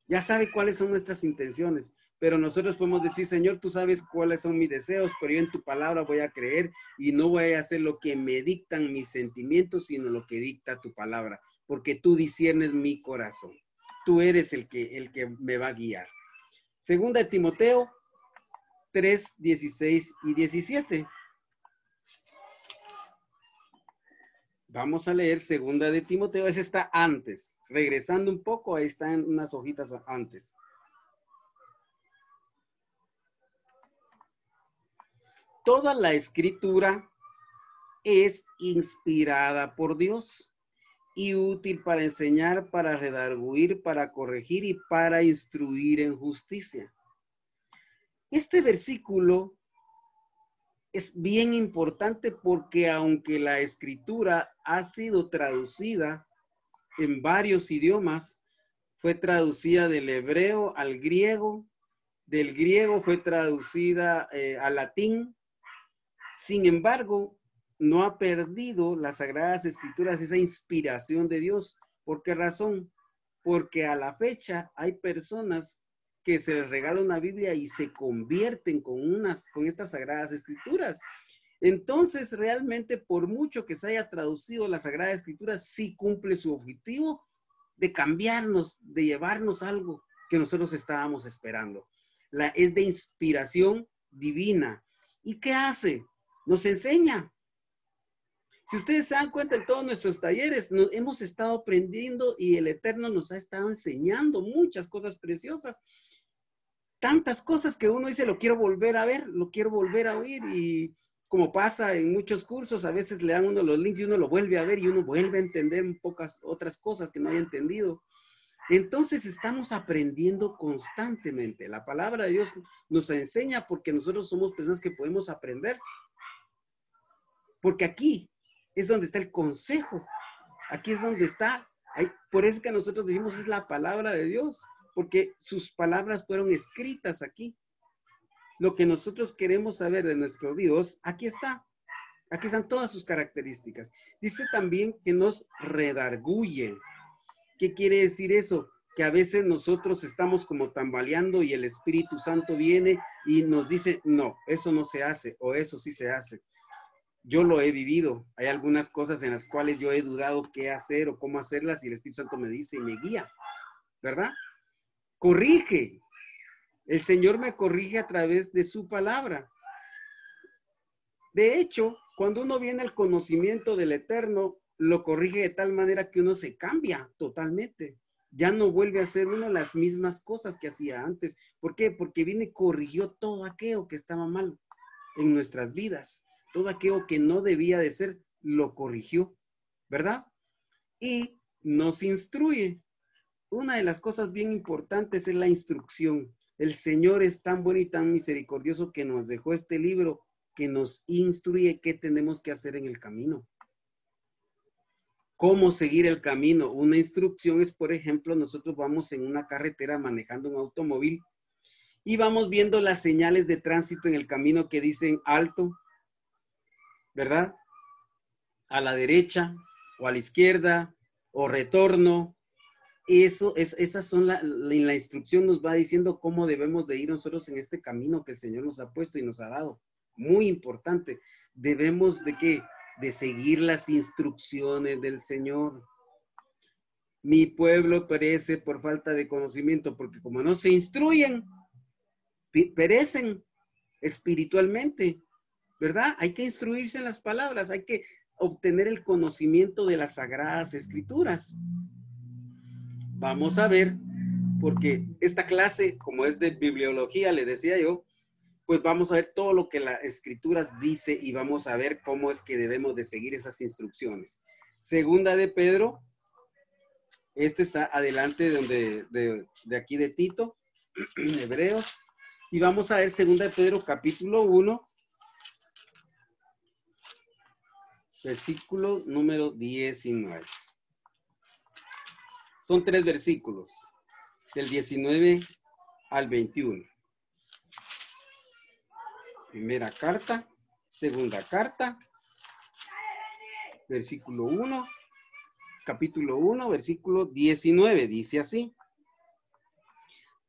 Ya sabe cuáles son nuestras intenciones, pero nosotros podemos decir, Señor, tú sabes cuáles son mis deseos, pero yo en tu palabra voy a creer y no voy a hacer lo que me dictan mis sentimientos, sino lo que dicta tu palabra, porque tú disciernes mi corazón. Tú eres el que me va a guiar. Segunda de Timoteo 3:16 y 17. Vamos a leer segunda de Timoteo, ese está antes. Regresando un poco, ahí están unas hojitas antes. Toda la escritura es inspirada por Dios y útil para enseñar, para redarguir, para corregir y para instruir en justicia. Este versículo es bien importante porque aunque la escritura ha sido traducida en varios idiomas, fue traducida del hebreo al griego, del griego fue traducida al latín. Sin embargo, no ha perdido las Sagradas Escrituras esa inspiración de Dios. ¿Por qué razón? Porque a la fecha hay personas que se les regala una Biblia y se convierten con estas Sagradas Escrituras. Entonces, realmente, por mucho que se haya traducido la Sagrada Escritura, sí cumple su objetivo de cambiarnos, de llevarnos algo que nosotros estábamos esperando. Es de inspiración divina. ¿Y qué hace? Nos enseña. Si ustedes se dan cuenta, en todos nuestros talleres hemos estado aprendiendo y el Eterno nos ha estado enseñando muchas cosas preciosas. Tantas cosas que uno dice, lo quiero volver a ver, lo quiero volver a oír. Y como pasa en muchos cursos, a veces le dan uno los links y uno lo vuelve a ver y uno vuelve a entender pocas otras cosas que no haya entendido. Entonces estamos aprendiendo constantemente. La palabra de Dios nos enseña porque nosotros somos personas que podemos aprender. Porque aquí es donde está el consejo. Aquí es donde está. Por eso que nosotros decimos es la palabra de Dios. Porque sus palabras fueron escritas aquí. Lo que nosotros queremos saber de nuestro Dios, aquí está. Aquí están todas sus características. Dice también que nos redarguye. ¿Qué quiere decir eso? Que a veces nosotros estamos como tambaleando y el Espíritu Santo viene y nos dice, no, eso no se hace o eso sí se hace. Yo lo he vivido. Hay algunas cosas en las cuales yo he dudado qué hacer o cómo hacerlas y el Espíritu Santo me dice y me guía, ¿verdad? Corrige. El Señor me corrige a través de su palabra. De hecho, cuando uno viene al conocimiento del Eterno, lo corrige de tal manera que uno se cambia totalmente. Ya no vuelve a hacer uno las mismas cosas que hacía antes. ¿Por qué? Porque viene y corrigió todo aquello que estaba mal en nuestras vidas. Todo aquello que no debía de ser, lo corrigió, ¿verdad? Y nos instruye. Una de las cosas bien importantes es la instrucción. El Señor es tan bueno y tan misericordioso que nos dejó este libro que nos instruye qué tenemos que hacer en el camino. ¿Cómo seguir el camino? Una instrucción es, por ejemplo, nosotros vamos en una carretera manejando un automóvil y vamos viendo las señales de tránsito en el camino que dicen alto, ¿verdad? A la derecha o a la izquierda o retorno. Esas son la instrucción nos va diciendo cómo debemos de ir nosotros en este camino que el Señor nos ha puesto y nos ha dado. Muy importante. Debemos de ¿qué? De seguir las instrucciones del Señor. Mi pueblo perece por falta de conocimiento, porque como no se instruyen, perecen espiritualmente, ¿verdad? Hay que instruirse en las palabras, hay que obtener el conocimiento de las Sagradas Escrituras. Vamos a ver, porque esta clase, como es de bibliología, le decía yo, pues vamos a ver todo lo que las Escrituras dice y vamos a ver cómo es que debemos de seguir esas instrucciones. Segunda de Pedro, este está adelante de aquí de Tito, Hebreos, y vamos a ver segunda de Pedro capítulo 1, versículo número 19. Son 3 versículos, del 19 al 21. Primera carta, segunda carta, versículo 1, capítulo 1, versículo 19, dice así.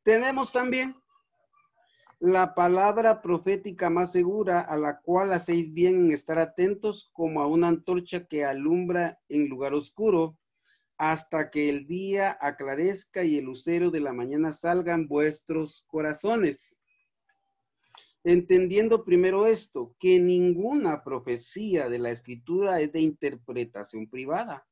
Tenemos también la palabra profética más segura, a la cual hacéis bien en estar atentos como a una antorcha que alumbra en lugar oscuro, hasta que el día aclarezca y el lucero de la mañana salga en vuestros corazones. Entendiendo primero esto, que ninguna profecía de la Escritura es de interpretación privada,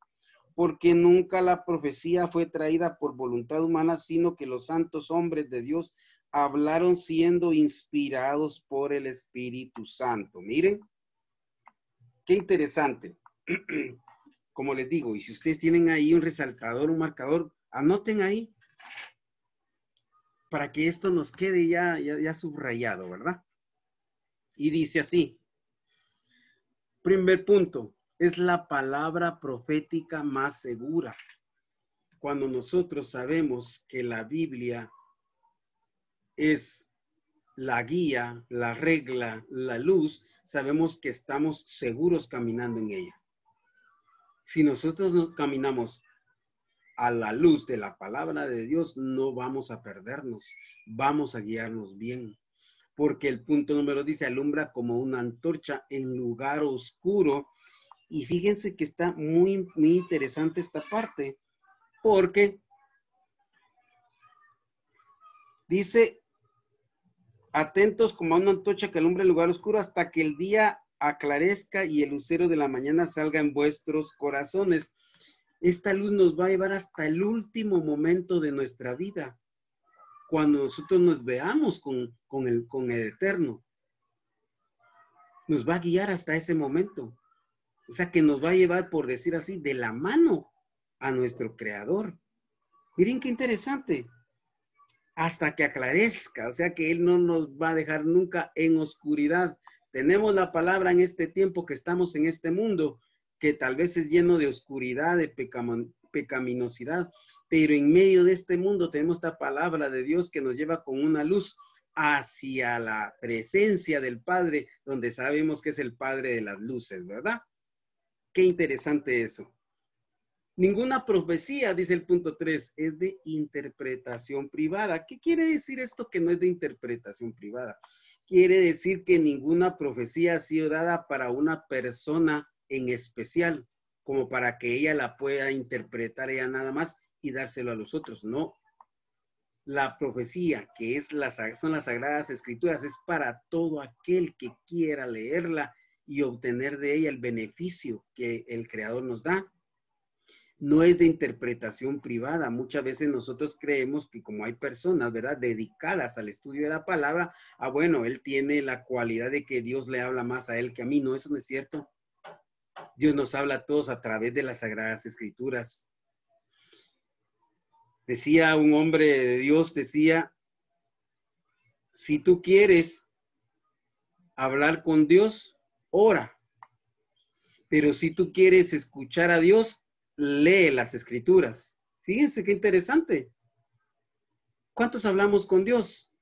porque nunca la profecía fue traída por voluntad humana, sino que los santos hombres de Dios hablaron siendo inspirados por el Espíritu Santo. Miren, qué interesante. como les digo, y si ustedes tienen ahí un resaltador, un marcador, anoten ahí para que esto nos quede ya subrayado, ¿verdad? Y dice así, primer punto, es la palabra profética más segura. Cuando nosotros sabemos que la Biblia es la guía, la regla, la luz, sabemos que estamos seguros caminando en ella. Si nosotros nos caminamos a la luz de la palabra de Dios, no vamos a perdernos, vamos a guiarnos bien. Porque el punto número dice, alumbra como una antorcha en lugar oscuro. Y fíjense que está muy interesante esta parte, porque dice, atentos como a una antorcha que alumbra en lugar oscuro hasta que el día aclarezca y el lucero de la mañana salga en vuestros corazones. Esta luz nos va a llevar hasta el último momento de nuestra vida, cuando nosotros nos veamos con el Eterno. Nos va a guiar hasta ese momento. O sea, que nos va a llevar, por decir así, de la mano a nuestro Creador. Miren qué interesante. Hasta que aclarezca, o sea que Él no nos va a dejar nunca en oscuridad. Tenemos la palabra en este tiempo que estamos en este mundo, que tal vez es lleno de oscuridad, de pecaminosidad, pero en medio de este mundo tenemos esta palabra de Dios que nos lleva con una luz hacia la presencia del Padre, donde sabemos que es el Padre de las luces, ¿verdad? Qué interesante eso. Ninguna profecía, dice el punto 3, es de interpretación privada. ¿Qué quiere decir esto que no es de interpretación privada? Quiere decir que ninguna profecía ha sido dada para una persona en especial, como para que ella la pueda interpretar ella nada más y dárselo a los otros. No. La profecía, que son las Sagradas Escrituras, es para todo aquel que quiera leerla y obtener de ella el beneficio que el Creador nos da. No es de interpretación privada. Muchas veces nosotros creemos que como hay personas, ¿verdad?, dedicadas al estudio de la palabra, bueno, él tiene la cualidad de que Dios le habla más a él que a mí. No, eso no es cierto. Dios nos habla a todos a través de las Sagradas Escrituras. Decía un hombre de Dios, decía, si tú quieres hablar con Dios, ora. Pero si tú quieres escuchar a Dios, lee las Escrituras. Fíjense qué interesante. ¿Cuántos hablamos con Dios?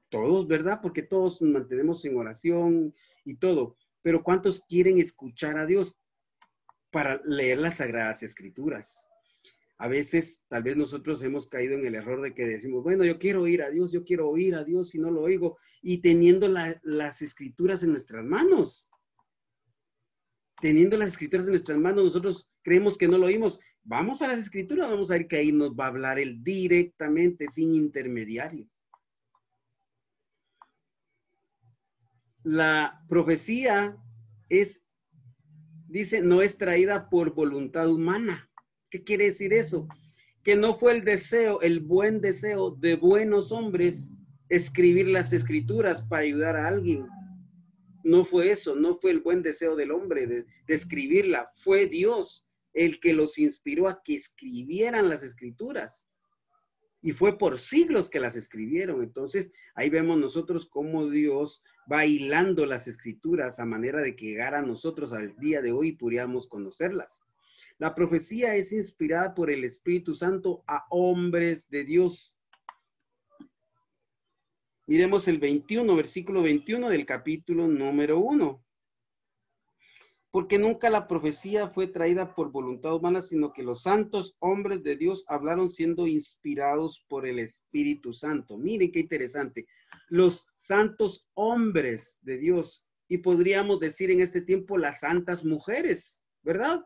Todos, ¿verdad? Porque todos nos mantenemos en oración y todo. Pero ¿cuántos quieren escuchar a Dios para leer las Sagradas Escrituras? A veces, tal vez nosotros hemos caído en el error de que decimos, bueno, yo quiero oír a Dios, yo quiero oír a Dios y no lo oigo. Y teniendo las Escrituras en nuestras manos. Teniendo las Escrituras en nuestras manos, nosotros creemos que no lo oímos. Vamos a las Escrituras, vamos a ver que ahí nos va a hablar Él directamente, sin intermediario. La profecía dice, no es traída por voluntad humana. ¿Qué quiere decir eso? Que no fue el buen deseo de buenos hombres escribir las Escrituras para ayudar a alguien. No fue eso, no fue el buen deseo del hombre de escribirla, fue Dios el que los inspiró a que escribieran las Escrituras. Y fue por siglos que las escribieron. Entonces, ahí vemos nosotros cómo Dios va hilando las Escrituras a manera de que llegara a nosotros al día de hoy y pudiéramos conocerlas. La profecía es inspirada por el Espíritu Santo a hombres de Dios. Miremos el 21, versículo 21 del capítulo número 1. Porque nunca la profecía fue traída por voluntad humana, sino que los santos hombres de Dios hablaron siendo inspirados por el Espíritu Santo. Miren qué interesante. Los santos hombres de Dios, y podríamos decir en este tiempo las santas mujeres, ¿verdad?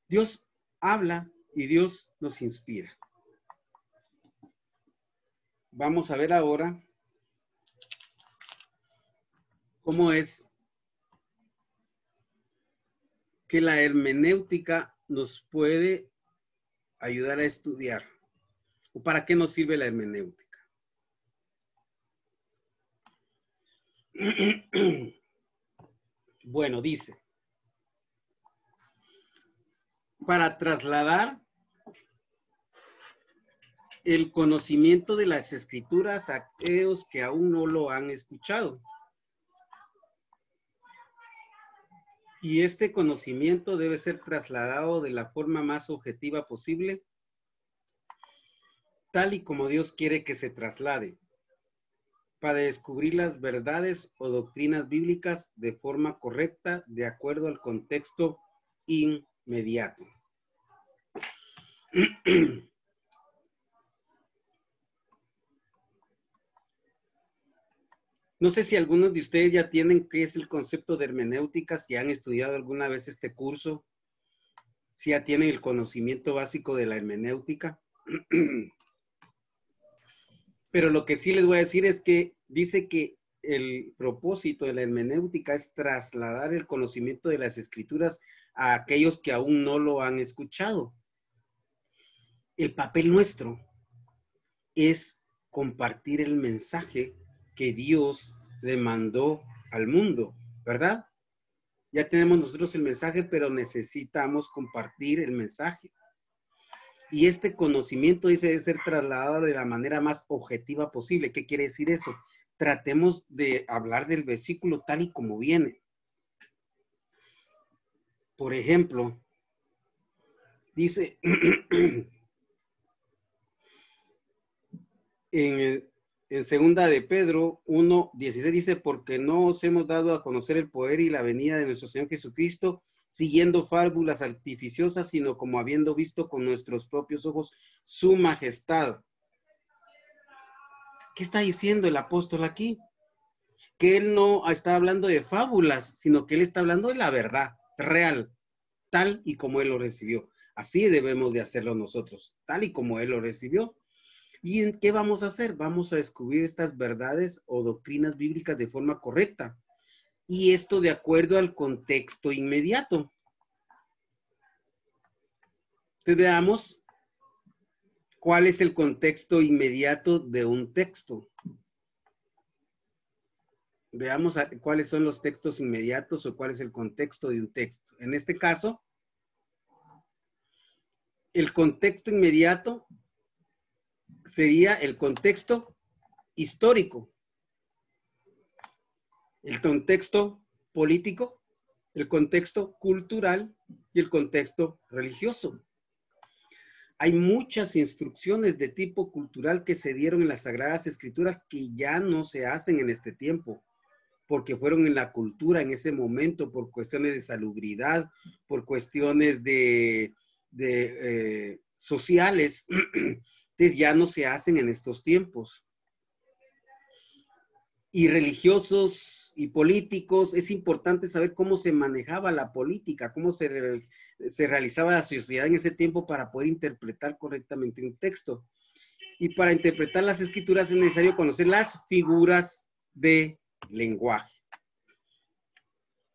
Dios habla y Dios nos inspira. Vamos a ver ahora cómo es que la hermenéutica nos puede ayudar a estudiar. ¿O para qué nos sirve la hermenéutica? Bueno, dice, para trasladar el conocimiento de las escrituras a aquellos que aún no lo han escuchado. Y este conocimiento debe ser trasladado de la forma más objetiva posible, tal y como Dios quiere que se traslade, para descubrir las verdades o doctrinas bíblicas de forma correcta, de acuerdo al contexto inmediato. No sé si algunos de ustedes ya tienen qué es el concepto de hermenéutica, si han estudiado alguna vez este curso, si ya tienen el conocimiento básico de la hermenéutica. Pero lo que sí les voy a decir es que dice que el propósito de la hermenéutica es trasladar el conocimiento de las escrituras a aquellos que aún no lo han escuchado. El papel nuestro es compartir el mensaje que Dios le mandó al mundo, ¿verdad? Ya tenemos nosotros el mensaje, pero necesitamos compartir el mensaje. Y este conocimiento dice debe ser trasladado de la manera más objetiva posible. ¿Qué quiere decir eso? Tratemos de hablar del versículo tal y como viene. Por ejemplo, dice en segunda de Pedro 1:16 dice, porque no os hemos dado a conocer el poder y la venida de nuestro Señor Jesucristo, siguiendo fábulas artificiosas, sino como habiendo visto con nuestros propios ojos su majestad. ¿Qué está diciendo el apóstol aquí? Que él no está hablando de fábulas, sino que él está hablando de la verdad real, tal y como él lo recibió. Así debemos de hacerlo nosotros, tal y como él lo recibió. ¿Y en qué vamos a hacer? Vamos a descubrir estas verdades o doctrinas bíblicas de forma correcta. Y esto de acuerdo al contexto inmediato. Entonces veamos cuál es el contexto inmediato de un texto. Veamos cuáles son los textos inmediatos o cuál es el contexto de un texto. En este caso, el contexto inmediato sería el contexto histórico, el contexto político, el contexto cultural y el contexto religioso. Hay muchas instrucciones de tipo cultural que se dieron en las Sagradas Escrituras que ya no se hacen en este tiempo, porque fueron en la cultura en ese momento, por cuestiones de salubridad, por cuestiones sociales, entonces ya no se hacen en estos tiempos. Y religiosos y políticos, es importante saber cómo se manejaba la política, cómo se realizaba la sociedad en ese tiempo para poder interpretar correctamente un texto. Y para interpretar las escrituras es necesario conocer las figuras de lenguaje.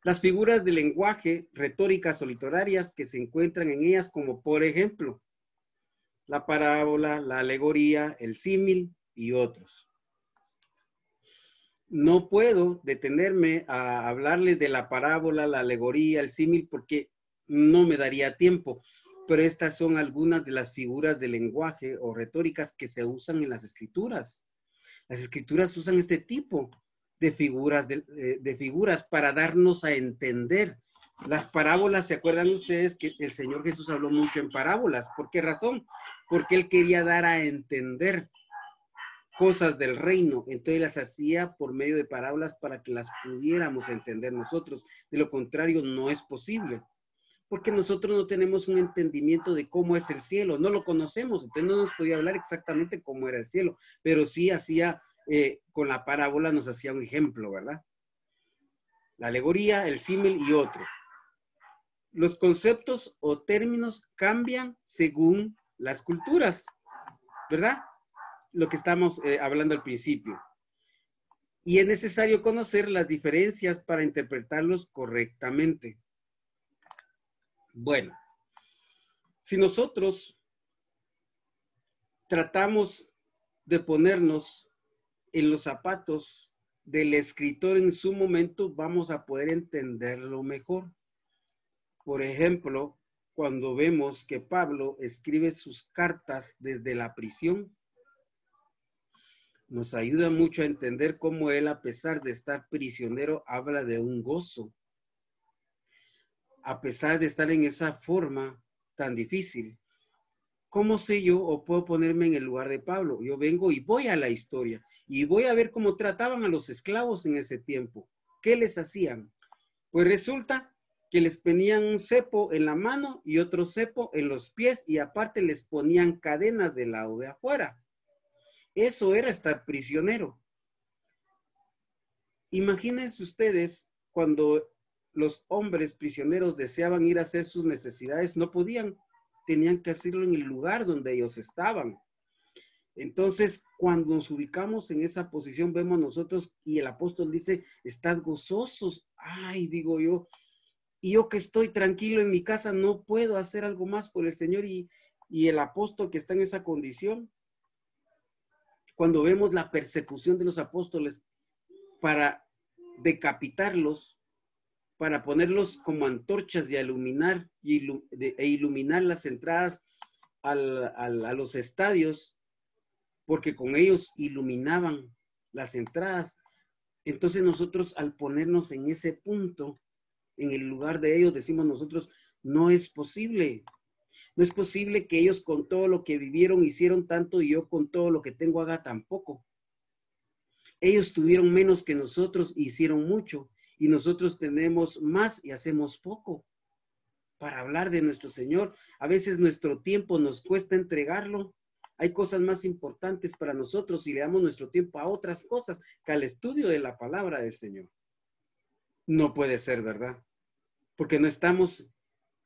Las figuras de lenguaje retóricas o literarias que se encuentran en ellas, como por ejemplo, la parábola, la alegoría, el símil y otros. No puedo detenerme a hablarles de la parábola, la alegoría, el símil, porque no me daría tiempo, pero estas son algunas de las figuras de lenguaje o retóricas que se usan en las escrituras. Las escrituras usan este tipo de figuras para darnos a entender. Las parábolas, ¿se acuerdan ustedes que el Señor Jesús habló mucho en parábolas? ¿Por qué razón? Porque Él quería dar a entender cosas del reino, entonces las hacía por medio de parábolas para que las pudiéramos entender nosotros. De lo contrario, no es posible, porque nosotros no tenemos un entendimiento de cómo es el cielo, no lo conocemos, entonces no nos podía hablar exactamente cómo era el cielo, pero sí hacía, con la parábola nos hacía un ejemplo, ¿verdad? La alegoría, el símil y otro. Los conceptos o términos cambian según las culturas, ¿verdad? Lo que estamos hablando al principio. Y es necesario conocer las diferencias para interpretarlos correctamente. Bueno, si nosotros tratamos de ponernos en los zapatos del escritor en su momento, vamos a poder entenderlo mejor. Por ejemplo, cuando vemos que Pablo escribe sus cartas desde la prisión. Nos ayuda mucho a entender cómo él, a pesar de estar prisionero, habla de un gozo. A pesar de estar en esa forma tan difícil. ¿Cómo sé yo o puedo ponerme en el lugar de Pablo? Yo vengo y voy a la historia y voy a ver cómo trataban a los esclavos en ese tiempo. ¿Qué les hacían? Pues resulta que les ponían un cepo en la mano y otro cepo en los pies y aparte les ponían cadenas del lado de afuera. Eso era estar prisionero. Imagínense ustedes cuando los hombres prisioneros deseaban ir a hacer sus necesidades, no podían, tenían que hacerlo en el lugar donde ellos estaban. Entonces, cuando nos ubicamos en esa posición, vemos nosotros, y el apóstol dice, estad gozosos. Ay, digo yo, y yo que estoy tranquilo en mi casa, no puedo hacer algo más por el Señor, y el apóstol que está en esa condición. Cuando vemos la persecución de los apóstoles para decapitarlos, para ponerlos como antorchas y iluminar, e iluminar las entradas a los estadios, porque con ellos iluminaban las entradas. Entonces nosotros, al ponernos en ese punto, en el lugar de ellos, decimos nosotros, no es posible. No es posible que ellos con todo lo que vivieron hicieron tanto y yo con todo lo que tengo haga tan poco. Ellos tuvieron menos que nosotros e hicieron mucho, y nosotros tenemos más y hacemos poco. Para hablar de nuestro Señor, a veces nuestro tiempo nos cuesta entregarlo. Hay cosas más importantes para nosotros y le damos nuestro tiempo a otras cosas que al estudio de la palabra del Señor. No puede ser, ¿verdad? Porque no estamos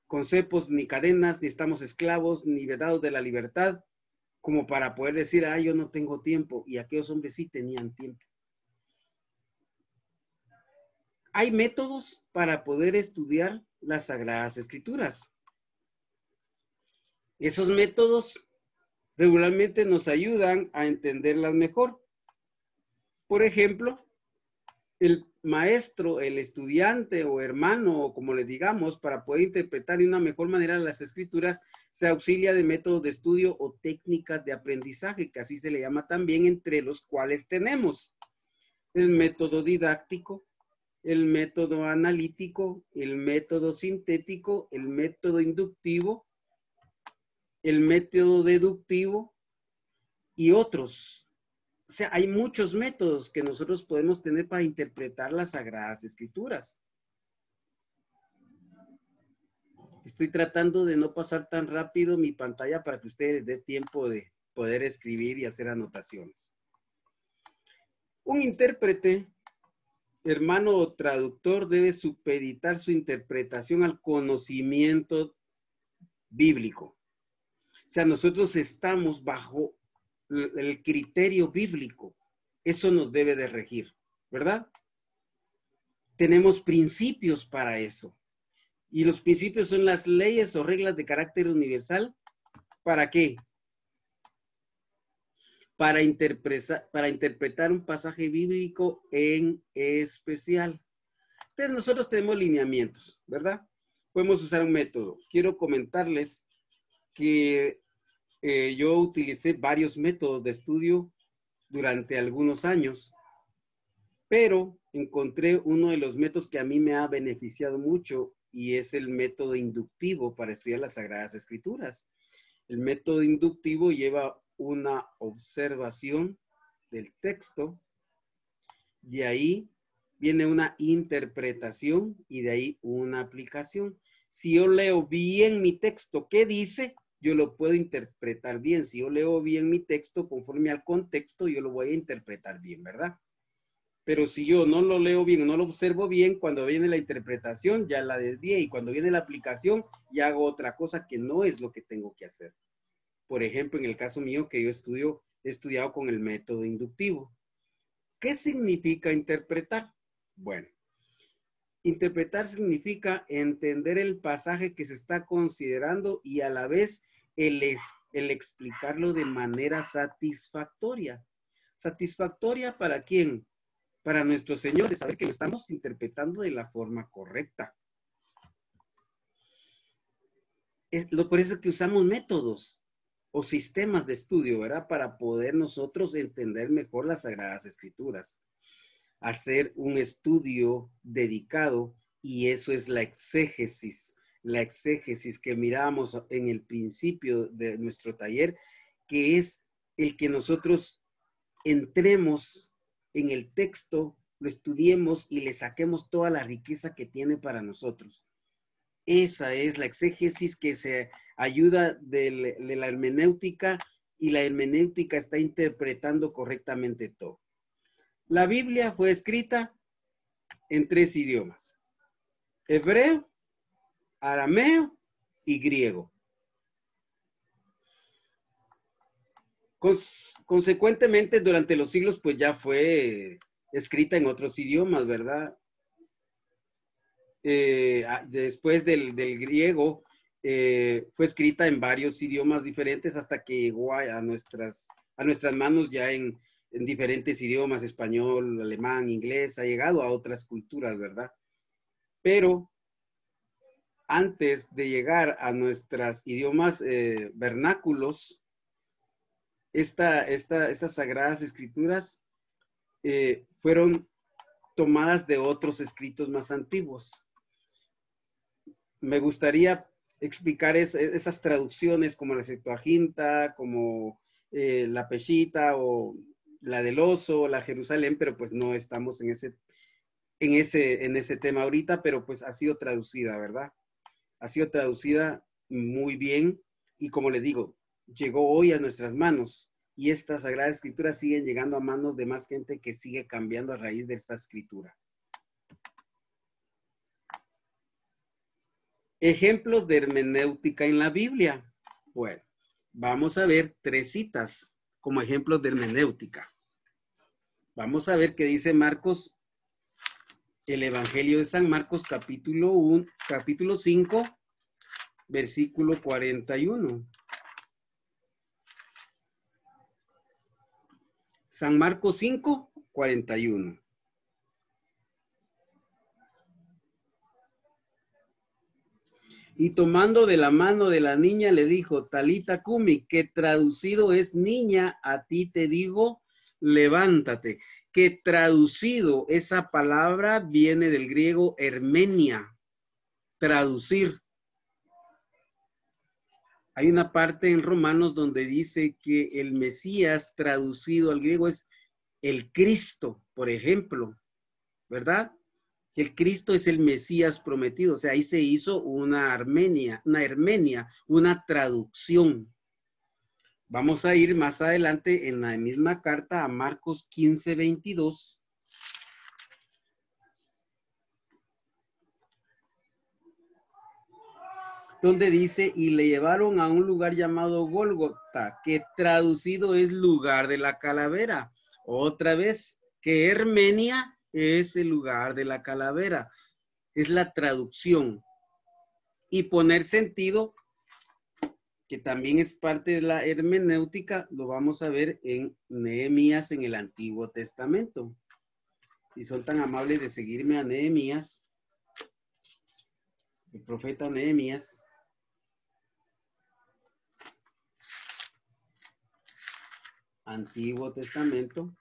con cepos ni cadenas, ni estamos esclavos, ni vedados de la libertad, como para poder decir, yo no tengo tiempo, y aquellos hombres sí tenían tiempo. Hay métodos para poder estudiar las Sagradas Escrituras. Esos métodos regularmente nos ayudan a entenderlas mejor. Por ejemplo, el maestro, el estudiante o hermano, o como le digamos, para poder interpretar de una mejor manera las Escrituras, se auxilia de métodos de estudio o técnicas de aprendizaje, que así se le llama también, entre los cuales tenemos el método didáctico, el método analítico, el método sintético, el método inductivo, el método deductivo y otros. O sea, hay muchos métodos que nosotros podemos tener para interpretar las Sagradas Escrituras. Estoy tratando de no pasar tan rápido mi pantalla para que ustedes den tiempo de poder escribir y hacer anotaciones. Un intérprete, hermano o traductor, debe supeditar su interpretación al conocimiento bíblico. O sea, nosotros estamos bajo el criterio bíblico. Eso nos debe de regir, ¿verdad? Tenemos principios para eso. Y los principios son las leyes o reglas de carácter universal. ¿Para qué? Para interpretar un pasaje bíblico en especial. Entonces nosotros tenemos lineamientos, ¿verdad? Podemos usar un método. Quiero comentarles que yo utilicé varios métodos de estudio durante algunos años, pero encontré uno de los métodos que a mí me ha beneficiado mucho y es el método inductivo para estudiar las Sagradas Escrituras. El método inductivo lleva una observación del texto, de ahí viene una interpretación y de ahí una aplicación. Si yo leo bien mi texto, ¿qué dice? Yo lo puedo interpretar bien. Si yo leo bien mi texto conforme al contexto, yo lo voy a interpretar bien, ¿verdad? Pero si yo no lo leo bien, no lo observo bien, cuando viene la interpretación ya la desvié y cuando viene la aplicación ya hago otra cosa que no es lo que tengo que hacer. Por ejemplo, en el caso mío que yo he estudiado con el método inductivo. ¿Qué significa interpretar? Bueno, interpretar significa entender el pasaje que se está considerando y a la vez el explicarlo de manera satisfactoria. ¿Satisfactoria para quién? Para nuestro Señor, de saber que lo estamos interpretando de la forma correcta. Por eso es que usamos métodos o sistemas de estudio, ¿verdad? Para poder nosotros entender mejor las Sagradas Escrituras. Hacer un estudio dedicado, y eso es la exégesis que miramos en el principio de nuestro taller, que es el que nosotros entremos en el texto, lo estudiemos y le saquemos toda la riqueza que tiene para nosotros. Esa es la exégesis que se ayuda de la hermenéutica, y la hermenéutica está interpretando correctamente todo. La Biblia fue escrita en 3 idiomas: hebreo, arameo y griego. Consecuentemente, durante los siglos, pues ya fue escrita en otros idiomas, ¿verdad? Después del griego, fue escrita en varios idiomas diferentes hasta que llegó a nuestras manos ya en diferentes idiomas: español, alemán, inglés. Ha llegado a otras culturas, ¿verdad? Pero antes de llegar a nuestros idiomas vernáculos, estas Sagradas Escrituras fueron tomadas de otros escritos más antiguos. Me gustaría explicar esas traducciones, como la Septuaginta, como la Peshitta o la del Oso, la Jerusalén, pero pues no estamos en ese tema ahorita, pero pues ha sido traducida, ¿verdad? Ha sido traducida muy bien, y como le digo, llegó hoy a nuestras manos, y estas Sagradas Escrituras siguen llegando a manos de más gente que sigue cambiando a raíz de esta escritura. Ejemplos de hermenéutica en la Biblia. Bueno, vamos a ver 3 citas como ejemplos de hermenéutica. Vamos a ver qué dice Marcos, el Evangelio de San Marcos, capítulo 5, versículo 41. San Marcos 5, 41. Y tomando de la mano de la niña le dijo: Talita cumi, que traducido es: niña, a ti te digo, levántate. Que traducido, esa palabra viene del griego hermenia, traducir. Hay una parte en Romanos donde dice que el Mesías traducido al griego es el Cristo, por ejemplo, ¿verdad? Que el Cristo es el Mesías prometido. O sea, ahí se hizo una hermenia, una traducción. Vamos a ir más adelante en la misma carta a Marcos 15, 22. Donde dice: y le llevaron a un lugar llamado Gólgota, que traducido es lugar de la calavera. Otra vez, que hermenia es el lugar de la calavera. Es la traducción. Y poner sentido, que también es parte de la hermenéutica, lo vamos a ver en Nehemías, en el Antiguo Testamento. Si son tan amables de seguirme a Nehemías, el profeta Nehemías. Antiguo Testamento.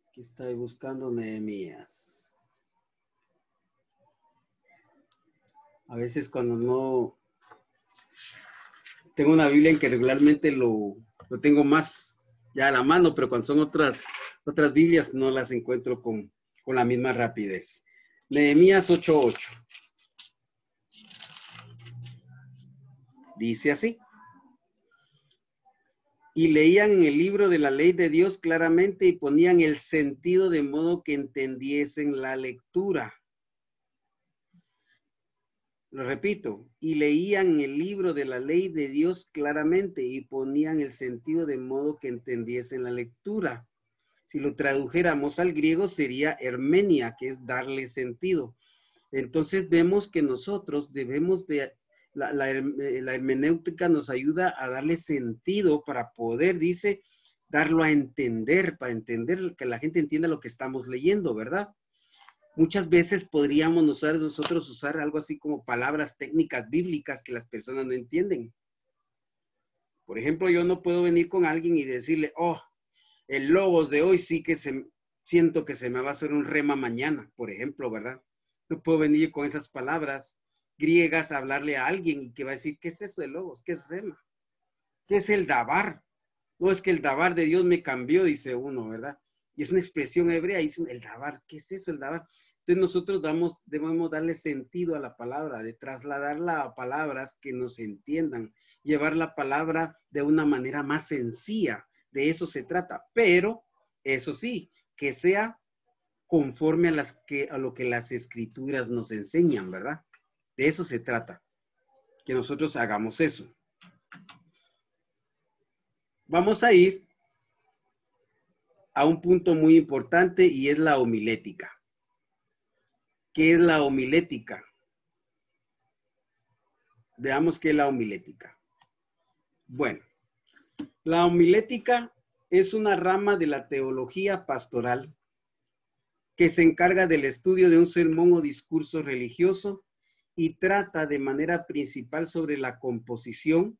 Aquí estoy buscando Nehemías. A veces cuando no tengo una Biblia en que regularmente lo tengo más ya a la mano, pero cuando son otras Biblias no las encuentro con la misma rapidez. Nehemías 8:8. Dice así: y leían en el libro de la ley de Dios claramente y ponían el sentido de modo que entendiesen la lectura. Lo repito, y leían el libro de la ley de Dios claramente y ponían el sentido de modo que entendiesen la lectura. Si lo tradujéramos al griego sería hermenia, que es darle sentido. Entonces vemos que nosotros debemos de, la hermenéutica nos ayuda a darle sentido para poder, dice, darlo a entender, para entender, que la gente entienda lo que estamos leyendo, ¿verdad? Muchas veces podríamos nosotros usar algo así como palabras técnicas bíblicas que las personas no entienden. Por ejemplo, yo no puedo venir con alguien y decirle, oh, el logos de hoy sí que siento que se me va a hacer un rema mañana, por ejemplo, ¿verdad? No puedo venir con esas palabras griegas a hablarle a alguien y que va a decir, ¿qué es eso de logos? ¿Qué es rema? ¿Qué es el dabar? No, es que el dabar de Dios me cambió, dice uno, ¿verdad? Y es una expresión hebrea, dicen el dabar. ¿Qué es eso, el dabar? Entonces nosotros debemos darle sentido a la palabra, de trasladarla a palabras que nos entiendan, llevar la palabra de una manera más sencilla. De eso se trata. Pero, eso sí, que sea conforme a lo que las escrituras nos enseñan, ¿verdad? De eso se trata, que nosotros hagamos eso. Vamos a ir a un punto muy importante y es la homilética. ¿Qué es la homilética? Veamos qué es la homilética. Bueno, la homilética es una rama de la teología pastoral que se encarga del estudio de un sermón o discurso religioso y trata de manera principal sobre la composición,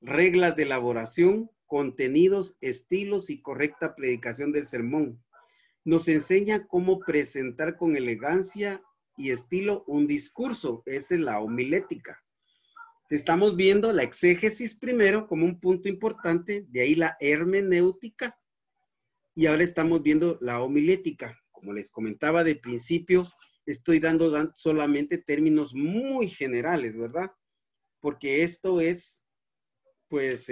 reglas de elaboración, contenidos, estilos y correcta predicación del sermón. Nos enseña cómo presentar con elegancia y estilo un discurso. Esa es la homilética. Estamos viendo la exégesis primero como un punto importante, de ahí la hermenéutica, y ahora estamos viendo la homilética. Como les comentaba de principio, estoy dando solamente términos muy generales, ¿verdad? Porque esto es, pues,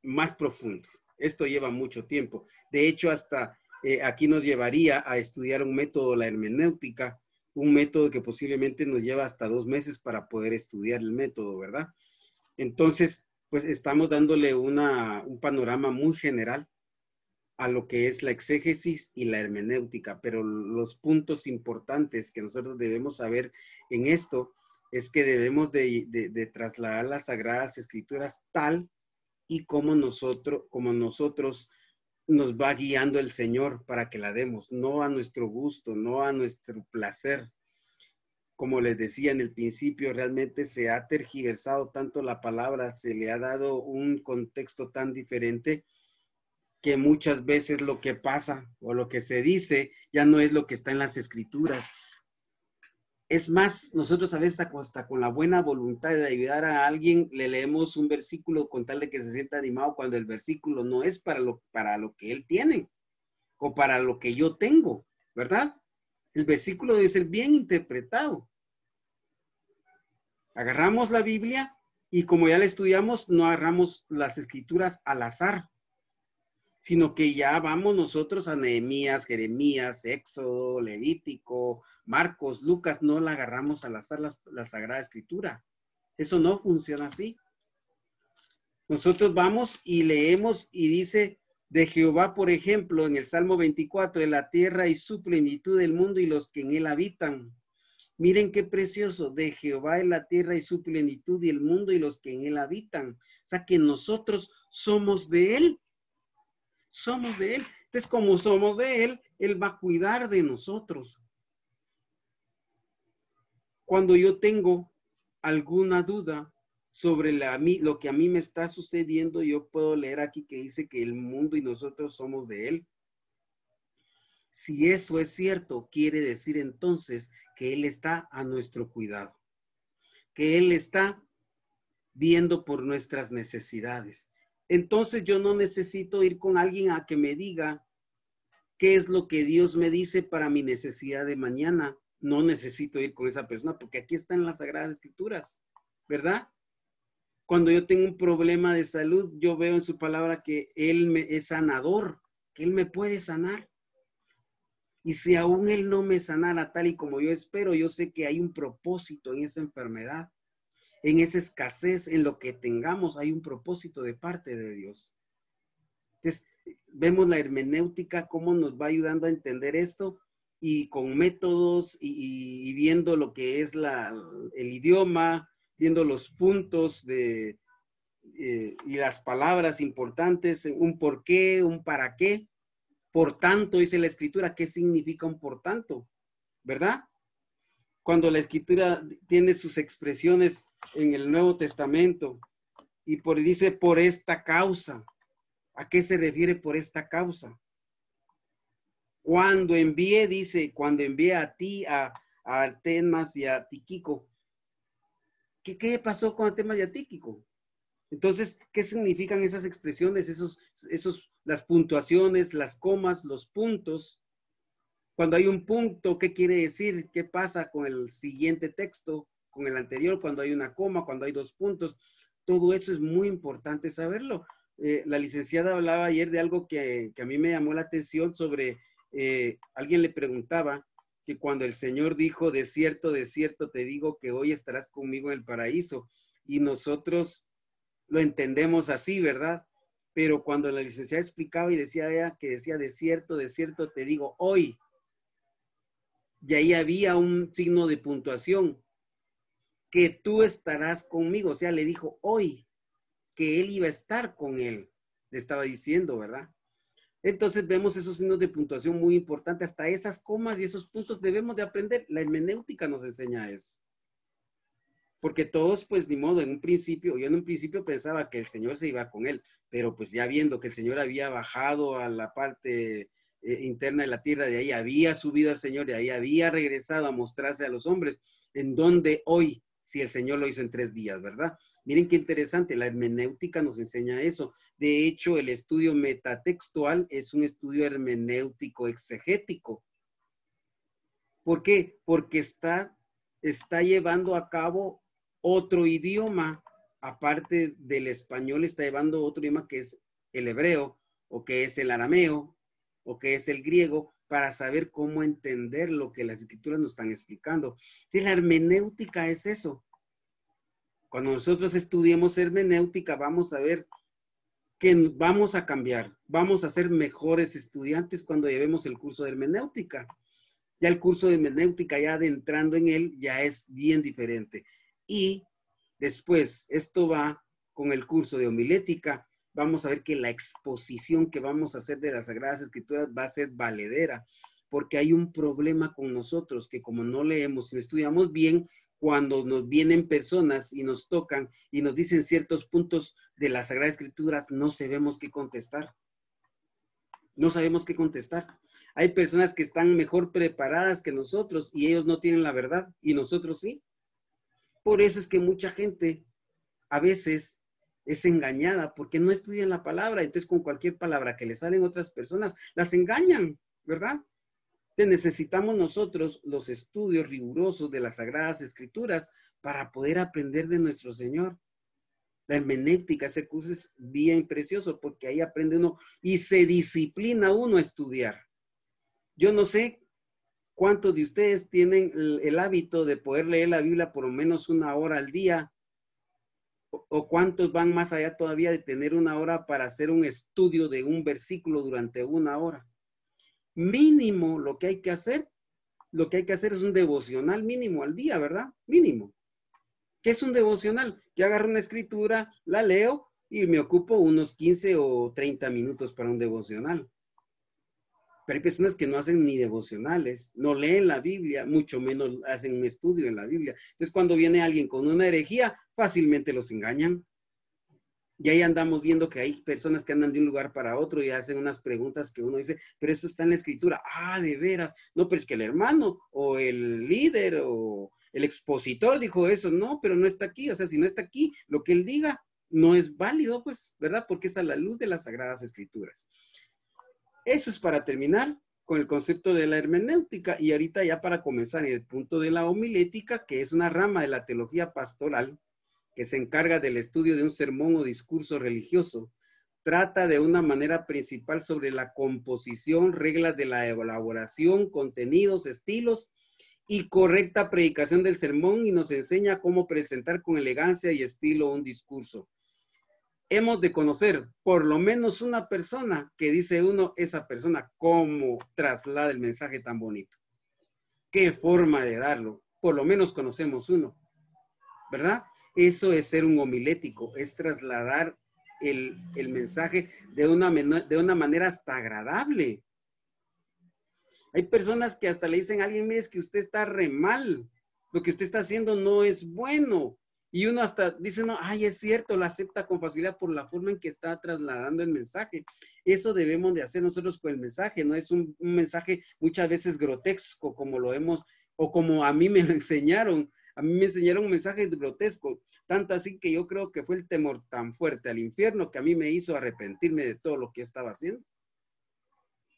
más profundo. Esto lleva mucho tiempo. De hecho, hasta aquí nos llevaría a estudiar un método, la hermenéutica, un método que posiblemente nos lleva hasta 2 meses para poder estudiar el método, ¿verdad? Entonces, pues estamos dándole un panorama muy general a lo que es la exégesis y la hermenéutica, pero los puntos importantes que nosotros debemos saber en esto es que debemos de trasladar las Sagradas Escrituras tal y como nosotros nos va guiando el Señor para que la demos, no a nuestro gusto, no a nuestro placer. Como les decía en el principio, realmente se ha tergiversado tanto la palabra, se le ha dado un contexto tan diferente que muchas veces lo que pasa o lo que se dice ya no es lo que está en las escrituras. Es más, nosotros a veces hasta con la buena voluntad de ayudar a alguien, le leemos un versículo con tal de que se sienta animado cuando el versículo no es para lo que él tiene o para lo que yo tengo, ¿verdad? El versículo debe ser bien interpretado. Agarramos la Biblia y como ya la estudiamos, no agarramos las escrituras al azar, sino que ya vamos nosotros a Nehemías, Jeremías, Éxodo, Levítico, Marcos, Lucas, no la agarramos al azar la Sagrada Escritura. Eso no funciona así. Nosotros vamos y leemos y dice de Jehová, por ejemplo, en el Salmo 24, de la tierra y su plenitud del mundo y los que en él habitan. Miren qué precioso, de Jehová es la tierra y su plenitud y el mundo y los que en él habitan. O sea que nosotros somos de él. Somos de él. Entonces, como somos de él, él va a cuidar de nosotros. Cuando yo tengo alguna duda sobre lo que a mí me está sucediendo, yo puedo leer aquí que dice que el mundo y nosotros somos de él. Si eso es cierto, quiere decir entonces que él está a nuestro cuidado, que él está viendo por nuestras necesidades. Entonces yo no necesito ir con alguien a que me diga qué es lo que Dios me dice para mi necesidad de mañana. No necesito ir con esa persona porque aquí están las Sagradas Escrituras, ¿verdad? Cuando yo tengo un problema de salud, yo veo en su palabra que Él es sanador, que Él me puede sanar. Y si aún Él no me sanara tal y como yo espero, yo sé que hay un propósito en esa enfermedad, en esa escasez, en lo que tengamos, hay un propósito de parte de Dios. Entonces, vemos la hermenéutica, cómo nos va ayudando a entender esto, y con métodos y viendo lo que es el idioma, viendo los puntos y las palabras importantes, un por qué, un para qué. Por tanto, dice la escritura, ¿qué significa un por tanto? ¿Verdad? Cuando la escritura tiene sus expresiones en el Nuevo Testamento y dice por esta causa. ¿A qué se refiere por esta causa? Cuando envié, dice, cuando envié a ti, a Artemas y a Tíquico. ¿Qué pasó con Artemas y a Tíquico? Entonces, ¿qué significan esas expresiones, las puntuaciones, las comas, los puntos? Cuando hay un punto, ¿qué quiere decir? ¿Qué pasa con el siguiente texto, con el anterior? Cuando hay una coma, cuando hay dos puntos. Todo eso es muy importante saberlo. La licenciada hablaba ayer de algo que a mí me llamó la atención sobre, alguien le preguntaba que cuando el Señor dijo, de cierto te digo que hoy estarás conmigo en el paraíso. Y nosotros lo entendemos así, ¿verdad? Pero cuando la licenciada explicaba y decía ella que decía, de cierto te digo hoy, y ahí había un signo de puntuación, que tú estarás conmigo, o sea, le dijo hoy, que él iba a estar con él, le estaba diciendo, ¿verdad? Entonces vemos esos signos de puntuación muy importantes, hasta esas comas y esos puntos debemos de aprender, la hermenéutica nos enseña eso. Porque todos, pues, ni modo, yo en un principio pensaba que el Señor se iba con él, pero pues ya viendo que el Señor había bajado a la parte interna de la tierra, de ahí había subido al Señor, de ahí había regresado a mostrarse a los hombres, en donde hoy, si el Señor lo hizo en 3 días, ¿verdad? Miren qué interesante, la hermenéutica nos enseña eso. De hecho, el estudio metatextual es un estudio hermenéutico exegético. ¿Por qué? Porque está llevando a cabo otro idioma, aparte del español, está llevando otro idioma que es el hebreo, o que es el arameo, o que es el griego, para saber cómo entender lo que las escrituras nos están explicando. Sí, la hermenéutica es eso. Cuando nosotros estudiemos hermenéutica, vamos a ver que vamos a cambiar, vamos a ser mejores estudiantes cuando llevemos el curso de hermenéutica. Ya el curso de hermenéutica, ya adentrando en él, ya es bien diferente. Y después, esto va con el curso de homilética, vamos a ver que la exposición que vamos a hacer de las Sagradas Escrituras va a ser valedera, porque hay un problema con nosotros, que como no leemos y no estudiamos bien, cuando nos vienen personas y nos tocan y nos dicen ciertos puntos de las Sagradas Escrituras, no sabemos qué contestar. No sabemos qué contestar. Hay personas que están mejor preparadas que nosotros y ellos no tienen la verdad y nosotros sí. Por eso es que mucha gente a veces es engañada porque no estudian la palabra. Entonces con cualquier palabra que le salen otras personas, las engañan, ¿verdad? Entonces necesitamos nosotros los estudios rigurosos de las Sagradas Escrituras para poder aprender de nuestro Señor. La hermenéutica, ese curso es bien precioso porque ahí aprende uno y se disciplina uno a estudiar. Yo no sé cuántos de ustedes tienen el hábito de poder leer la Biblia por lo menos 1 hora al día, o cuántos van más allá todavía de tener 1 hora para hacer un estudio de un versículo durante 1 hora. Mínimo lo que hay que hacer es un devocional mínimo al día, ¿verdad? Mínimo. ¿Qué es un devocional? Que agarro una escritura, la leo y me ocupo unos 15 o 30 minutos para un devocional. Pero hay personas que no hacen ni devocionales, no leen la Biblia, mucho menos hacen un estudio en la Biblia. Entonces, cuando viene alguien con una herejía, fácilmente los engañan. Y ahí andamos viendo que hay personas que andan de un lugar para otro y hacen unas preguntas que uno dice, pero eso está en la escritura. Ah, de veras. No, pero es que el hermano o el líder o el expositor dijo eso. No, pero no está aquí. O sea, si no está aquí, lo que él diga no es válido, pues, ¿verdad? Porque es a la luz de las Sagradas Escrituras. Eso es para terminar con el concepto de la hermenéutica. Y ahorita ya para comenzar en el punto de la homilética, que es una rama de la teología pastoral que se encarga del estudio de un sermón o discurso religioso, trata de una manera principal sobre la composición, reglas de la elaboración, contenidos, estilos y correcta predicación del sermón, y nos enseña cómo presentar con elegancia y estilo un discurso. Hemos de conocer por lo menos una persona que dice uno, esa persona, cómo traslada el mensaje tan bonito. Qué forma de darlo. Por lo menos conocemos uno, ¿verdad? Eso es ser un homilético, es trasladar el mensaje de una manera hasta agradable. Hay personas que hasta le dicen a alguien, mire, es que usted está re mal, lo que usted está haciendo no es bueno. Y uno hasta dice, no, ay, es cierto, lo acepta con facilidad por la forma en que está trasladando el mensaje. Eso debemos de hacer nosotros con el mensaje, no es un mensaje muchas veces grotesco, como lo hemos, o como a mí me lo enseñaron. A mí me enseñaron un mensaje grotesco, tanto así que yo creo que fue el temor tan fuerte al infierno que a mí me hizo arrepentirme de todo lo que yo estaba haciendo.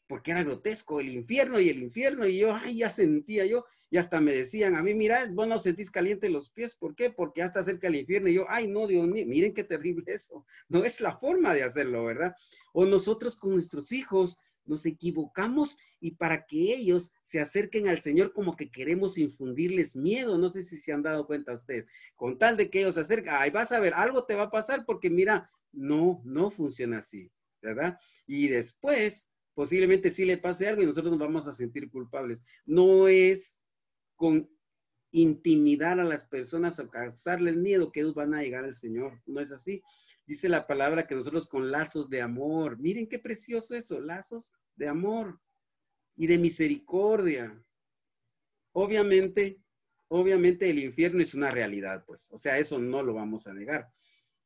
Porque era grotesco, el infierno, y yo, ay, ya sentía yo, y hasta me decían a mí, mira, vos no sentís caliente los pies, ¿por qué? Porque ya está cerca el infierno, y yo, ay, no, Dios mío, miren qué terrible eso, no es la forma de hacerlo, ¿verdad? O nosotros con nuestros hijos nos equivocamos, y para que ellos se acerquen al Señor como que queremos infundirles miedo, no sé si se han dado cuenta ustedes, con tal de que ellos se acerquen, ay, vas a ver, algo te va a pasar, porque mira, no funciona así, ¿verdad? Y después posiblemente sí le pase algo y nosotros nos vamos a sentir culpables. No es con intimidar a las personas o causarles miedo que ellos van a llegar al Señor. No es así. Dice la palabra que nosotros con lazos de amor, miren qué precioso eso, lazos de amor y de misericordia. Obviamente el infierno es una realidad, pues, o sea, eso no lo vamos a negar.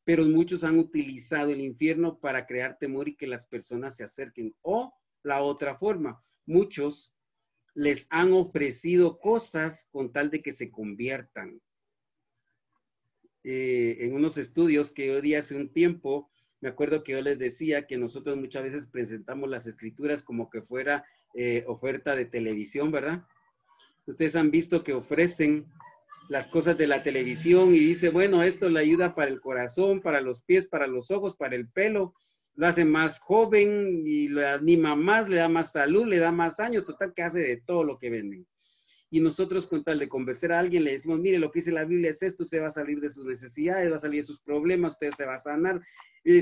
Pero muchos han utilizado el infierno para crear temor y que las personas se acerquen. O la otra forma, muchos les han ofrecido cosas con tal de que se conviertan. En unos estudios que yo di hace un tiempo, me acuerdo que yo les decía que nosotros muchas veces presentamos las escrituras como que fuera oferta de televisión, ¿verdad? Ustedes han visto que ofrecen las cosas de la televisión y dice, bueno, esto le ayuda para el corazón, para los pies, para los ojos, para el pelo, lo hace más joven y lo anima más, le da más salud, le da más años, total que hace de todo lo que venden. Y nosotros con tal de convencer a alguien le decimos, mire, lo que dice la Biblia es esto, usted va a salir de sus necesidades, va a salir de sus problemas, usted se va a sanar,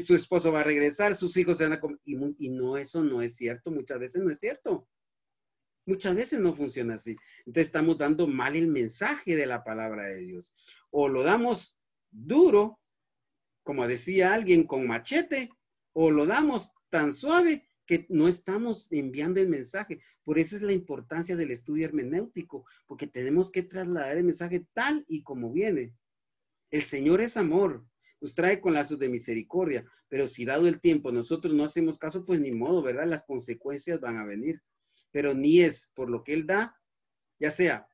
su esposo va a regresar, sus hijos se van a comer. Y no, eso no es cierto, muchas veces no es cierto. Muchas veces no funciona así. Entonces estamos dando mal el mensaje de la palabra de Dios. O lo damos duro, como decía alguien, con machete, o lo damos tan suave que no estamos enviando el mensaje. Por eso es la importancia del estudio hermenéutico, porque tenemos que trasladar el mensaje tal y como viene. El Señor es amor, nos trae con lazos de misericordia, pero si dado el tiempo nosotros no hacemos caso, pues ni modo, ¿verdad? Las consecuencias van a venir. Pero ni es por lo que Él da, ya sea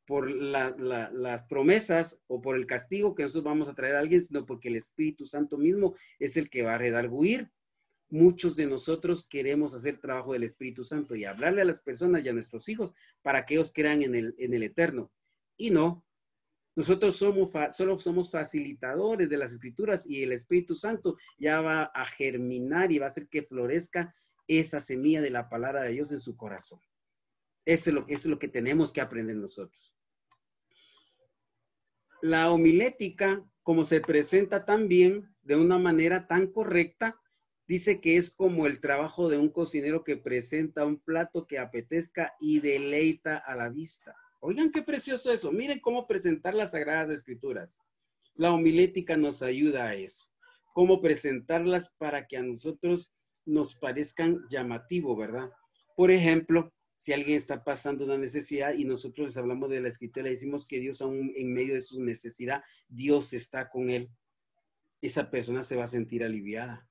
por las promesas o por el castigo que nosotros vamos a traer a alguien, sino porque el Espíritu Santo mismo es el que va a redarguir. Muchos de nosotros queremos hacer trabajo del Espíritu Santo y hablarle a las personas y a nuestros hijos para que ellos crean en el eterno. Y no, nosotros solo somos facilitadores de las Escrituras y el Espíritu Santo ya va a germinar y va a hacer que florezca esa semilla de la palabra de Dios en su corazón. Eso es lo que tenemos que aprender nosotros. La homilética, como se presenta también de una manera tan correcta, dice que es como el trabajo de un cocinero que presenta un plato que apetezca y deleita a la vista. Oigan qué precioso eso. Miren cómo presentar las Sagradas Escrituras. La homilética nos ayuda a eso. Cómo presentarlas para que a nosotros nos parezcan llamativo, ¿verdad? Por ejemplo, si alguien está pasando una necesidad y nosotros les hablamos de la Escritura y decimos que Dios aún en medio de su necesidad, Dios está con él, esa persona se va a sentir aliviada.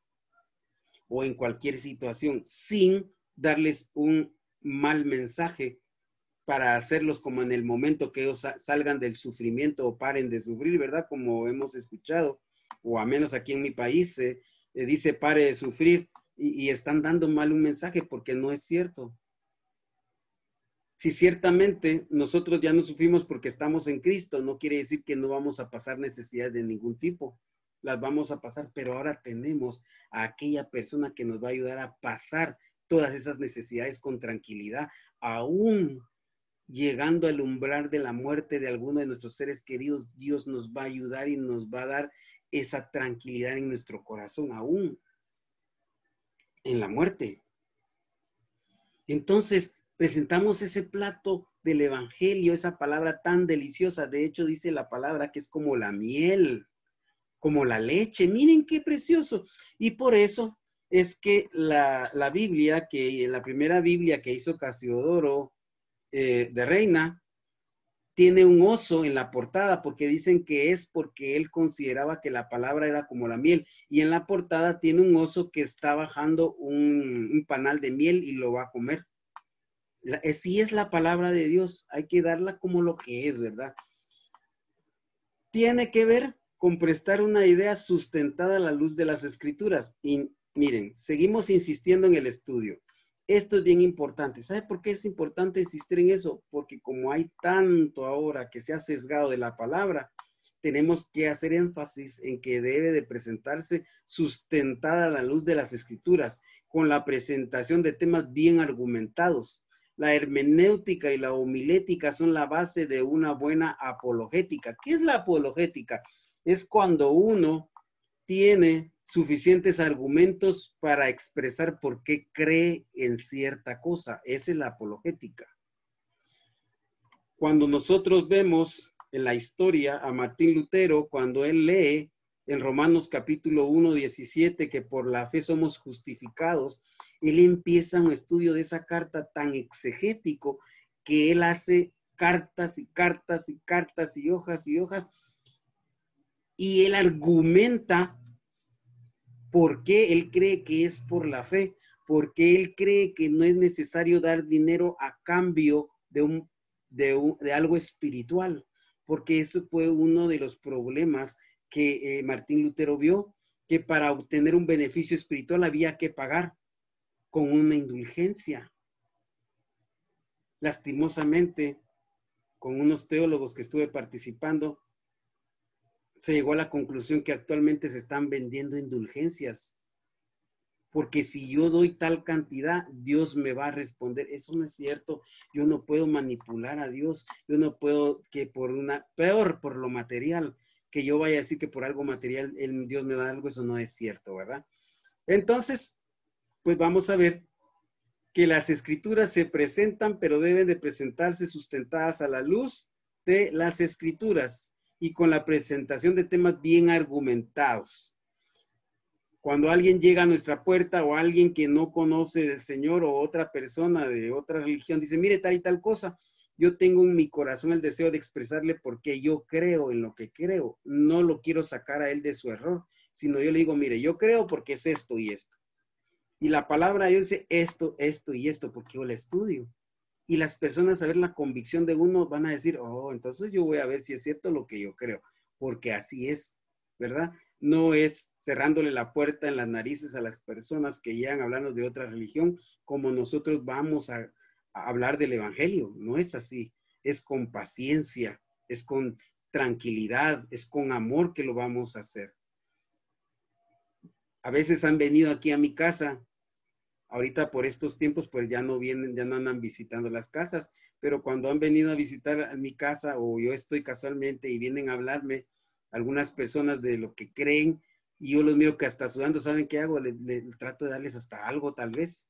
O en cualquier situación, sin darles un mal mensaje para hacerlos como en el momento que ellos salgan del sufrimiento o paren de sufrir, ¿verdad? Como hemos escuchado, o a menos aquí en mi país dice pare de sufrir y están dando mal un mensaje porque no es cierto. Si ciertamente nosotros ya no sufrimos porque estamos en Cristo, no quiere decir que no vamos a pasar necesidad de ningún tipo. las vamos a pasar, pero ahora tenemos a aquella persona que nos va a ayudar a pasar todas esas necesidades con tranquilidad, aún llegando al umbral de la muerte de alguno de nuestros seres queridos. Dios nos va a ayudar y nos va a dar esa tranquilidad en nuestro corazón, aún en la muerte. Entonces, presentamos ese plato del evangelio, esa palabra tan deliciosa. De hecho, dice la palabra que es como la miel, como la leche. Miren qué precioso. Y por eso es que la Biblia, que la primera Biblia que hizo Casiodoro de Reina, tiene un oso en la portada, porque dicen que es porque él consideraba que la palabra era como la miel. Y en la portada tiene un oso que está bajando un panal de miel y lo va a comer. Sí es la palabra de Dios, hay que darla como lo que es, ¿verdad? Tiene que ver con prestar una idea sustentada a la luz de las escrituras. Y miren, seguimos insistiendo en el estudio. Esto es bien importante. ¿Sabe por qué es importante insistir en eso? Porque como hay tanto ahora que se ha sesgado de la palabra, tenemos que hacer énfasis en que debe de presentarse sustentada a la luz de las escrituras, con la presentación de temas bien argumentados. La hermenéutica y la homilética son la base de una buena apologética. ¿Qué es la apologética? Es cuando uno tiene suficientes argumentos para expresar por qué cree en cierta cosa. Esa es la apologética. Cuando nosotros vemos en la historia a Martín Lutero, cuando él lee en Romanos capítulo 1, 17, que por la fe somos justificados, él empieza un estudio de esa carta tan exegético que él hace cartas y cartas y cartas y hojas, y él argumenta por qué él cree que es por la fe, porque él cree que no es necesario dar dinero a cambio de algo espiritual, porque eso fue uno de los problemas que Martín Lutero vio, que para obtener un beneficio espiritual había que pagar con una indulgencia. Lastimosamente, con unos teólogos que estuve participando, se llegó a la conclusión que actualmente se están vendiendo indulgencias, porque si yo doy tal cantidad, Dios me va a responder. Eso no es cierto. Yo no puedo manipular a Dios. Yo no puedo que peor por lo material, que yo vaya a decir que por algo material Dios me va a dar algo. Eso no es cierto, ¿verdad? Entonces, pues vamos a ver que las escrituras se presentan, pero deben de presentarse sustentadas a la luz de las escrituras y con la presentación de temas bien argumentados. Cuando alguien llega a nuestra puerta o alguien que no conoce del Señor o otra persona de otra religión dice, mire tal y tal cosa, yo tengo en mi corazón el deseo de expresarle por qué yo creo en lo que creo. No lo quiero sacar a él de su error, sino yo le digo, mire, yo creo porque es esto y esto. Y la palabra Dios dice esto, esto y esto, porque yo la estudio. Y las personas a ver la convicción de uno van a decir, oh, entonces yo voy a ver si es cierto lo que yo creo, porque así es, ¿verdad? No es cerrándole la puerta en las narices a las personas que llegan hablando de otra religión, como nosotros vamos a hablar del evangelio. No es así, es con paciencia, es con tranquilidad, es con amor que lo vamos a hacer. A veces han venido aquí a mi casa, ahorita por estos tiempos pues ya no vienen, ya no andan visitando las casas, pero cuando han venido a visitar a mi casa o yo estoy casualmente y vienen a hablarme algunas personas de lo que creen y yo los miro que hasta sudando, ¿saben qué hago? Le trato de darles hasta algo tal vez,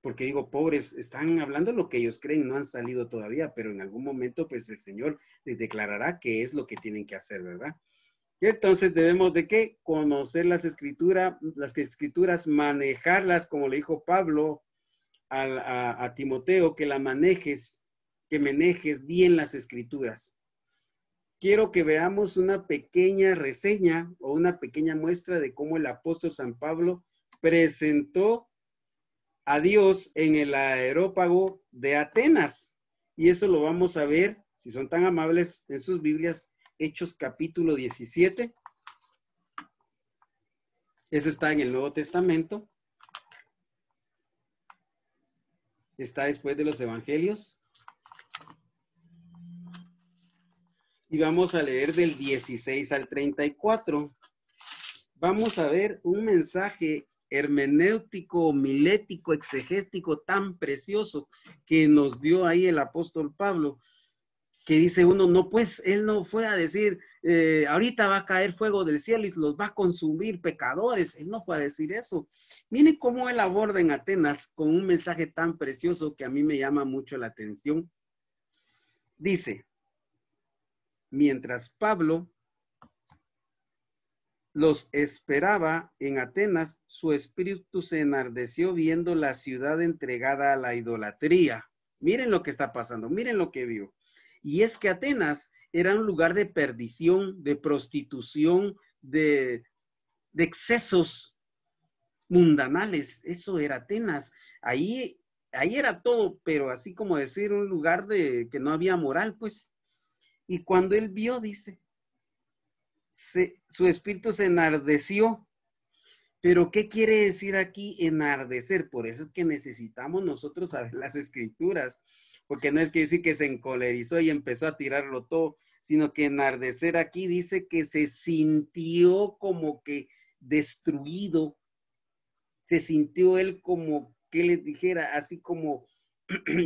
porque digo, pobres, están hablando lo que ellos creen, no han salido todavía, pero en algún momento pues el Señor les declarará qué es lo que tienen que hacer, ¿verdad? Y entonces debemos de qué? Conocer las escrituras, manejarlas, como le dijo Pablo a Timoteo, que que manejes bien las escrituras. Quiero que veamos una pequeña reseña o una pequeña muestra de cómo el apóstol San Pablo presentó a Dios en el aerópago de Atenas. Y eso lo vamos a ver, si son tan amables, en sus Biblias, Hechos capítulo 17. Eso está en el Nuevo Testamento. Está después de los Evangelios. y vamos a leer del 16 al 34. Vamos a ver un mensaje hermenéutico, milético, exegético tan precioso que nos dio ahí el apóstol Pablo, que dice uno, no, pues él no fue a decir, ahorita va a caer fuego del cielo y los va a consumir pecadores. Él no fue a decir eso. Miren cómo él aborda en Atenas con un mensaje tan precioso que a mí me llama mucho la atención. Dice, mientras Pablo los esperaba en Atenas, su espíritu se enardeció viendo la ciudad entregada a la idolatría. Miren lo que está pasando, miren lo que vio. Y es que Atenas era un lugar de perdición, de prostitución, de excesos mundanales. Eso era Atenas. Ahí era todo, pero así como decir un lugar de que no había moral, pues. Y cuando él vio, dice, su espíritu se enardeció. Pero ¿qué quiere decir aquí enardecer? Por eso es que necesitamos nosotros saber las escrituras, porque no es que decir que se encolerizó y empezó a tirarlo todo, sino que enardecer aquí dice que se sintió como que destruido, se sintió él como que les dijera, así como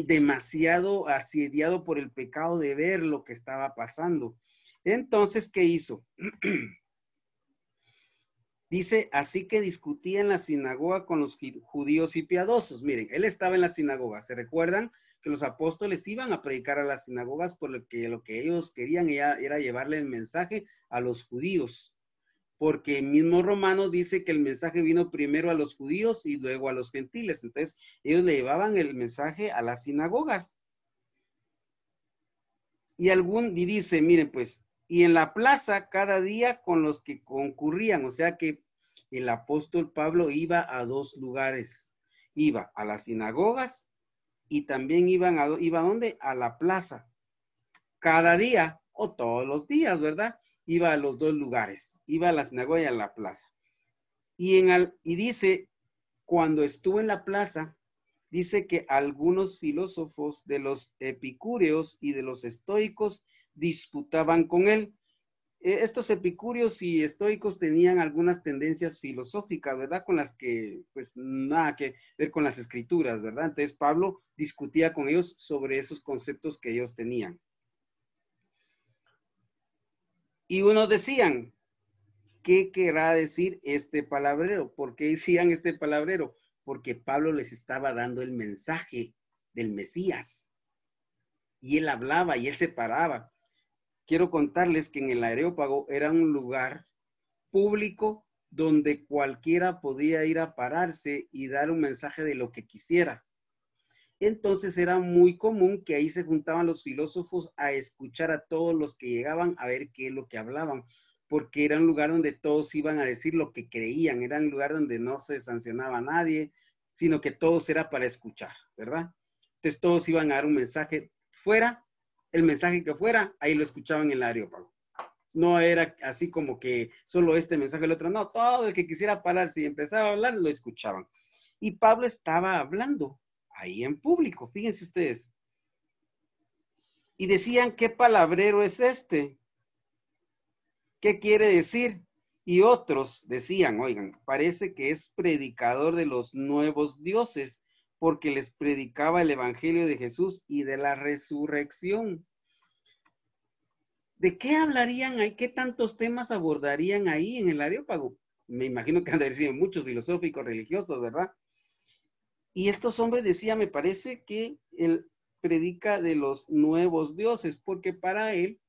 demasiado asediado por el pecado de ver lo que estaba pasando. Entonces, ¿qué hizo? Dice, así que discutía en la sinagoga con los judíos y piadosos. Miren, él estaba en la sinagoga. ¿Se recuerdan que los apóstoles iban a predicar a las sinagogas por lo que ellos querían era llevarle el mensaje a los judíos? Porque el mismo Romanos dice que el mensaje vino primero a los judíos y luego a los gentiles. Entonces, ellos le llevaban el mensaje a las sinagogas. Y dice, miren pues, y en la plaza cada día con los que concurrían, o sea que el apóstol Pablo iba a dos lugares, iba a las sinagogas y también iba ¿a dónde? A la plaza. Cada día o todos los días, ¿verdad? Iba a los dos lugares, iba a la sinagoga y a la plaza. Y dice, cuando estuvo en la plaza, dice que algunos filósofos de los epicúreos y de los estoicos disputaban con él. Estos epicúreos y estoicos tenían algunas tendencias filosóficas, ¿verdad? Con las que, pues, nada que ver con las escrituras, ¿verdad? Entonces, Pablo discutía con ellos sobre esos conceptos que ellos tenían. Y unos decían, ¿qué querrá decir este palabrero? ¿Por qué decían este palabrero? Porque Pablo les estaba dando el mensaje del Mesías. Y él hablaba y él se paraba. Quiero contarles que en el Areópago era un lugar público donde cualquiera podía ir a pararse y dar un mensaje de lo que quisiera. Entonces era muy común que ahí se juntaban los filósofos a escuchar a todos los que llegaban a ver qué es lo que hablaban, porque era un lugar donde todos iban a decir lo que creían, era un lugar donde no se sancionaba a nadie, sino que todos era para escuchar, ¿verdad? Entonces todos iban a dar un mensaje fuera, el mensaje que fuera, ahí lo escuchaban en el Areópago. No era así como que solo este mensaje, el otro, no, todo el que quisiera pararse y empezaba a hablar, lo escuchaban. Y Pablo estaba hablando ahí en público, fíjense ustedes. Y decían, ¿qué palabrero es este? ¿Qué quiere decir? Y otros decían, oigan, parece que es predicador de los nuevos dioses, porque les predicaba el evangelio de Jesús y de la resurrección. ¿De qué hablarían ahí? ¿Qué tantos temas abordarían ahí en el Areópago? Me imagino que han de haber sido muchos filosóficos, religiosos, ¿verdad? Y estos hombres decían, me parece que él predica de los nuevos dioses, porque para él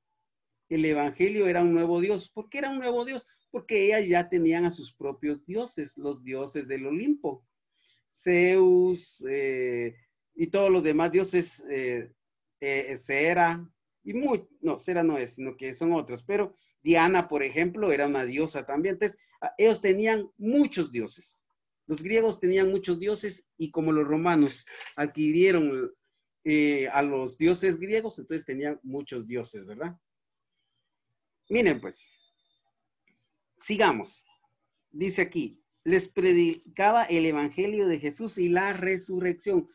el evangelio era un nuevo Dios. ¿Por qué era un nuevo Dios? Porque ellas ya tenían a sus propios dioses, los dioses del Olimpo. Zeus y todos los demás dioses, Cera, no, Cera no es, sino que son otros, pero Diana, por ejemplo, era una diosa también. Entonces, ellos tenían muchos dioses. Los griegos tenían muchos dioses y como los romanos adquirieron a los dioses griegos, entonces tenían muchos dioses, ¿verdad? Miren pues, sigamos. Dice aquí, les predicaba el evangelio de Jesús y la resurrección.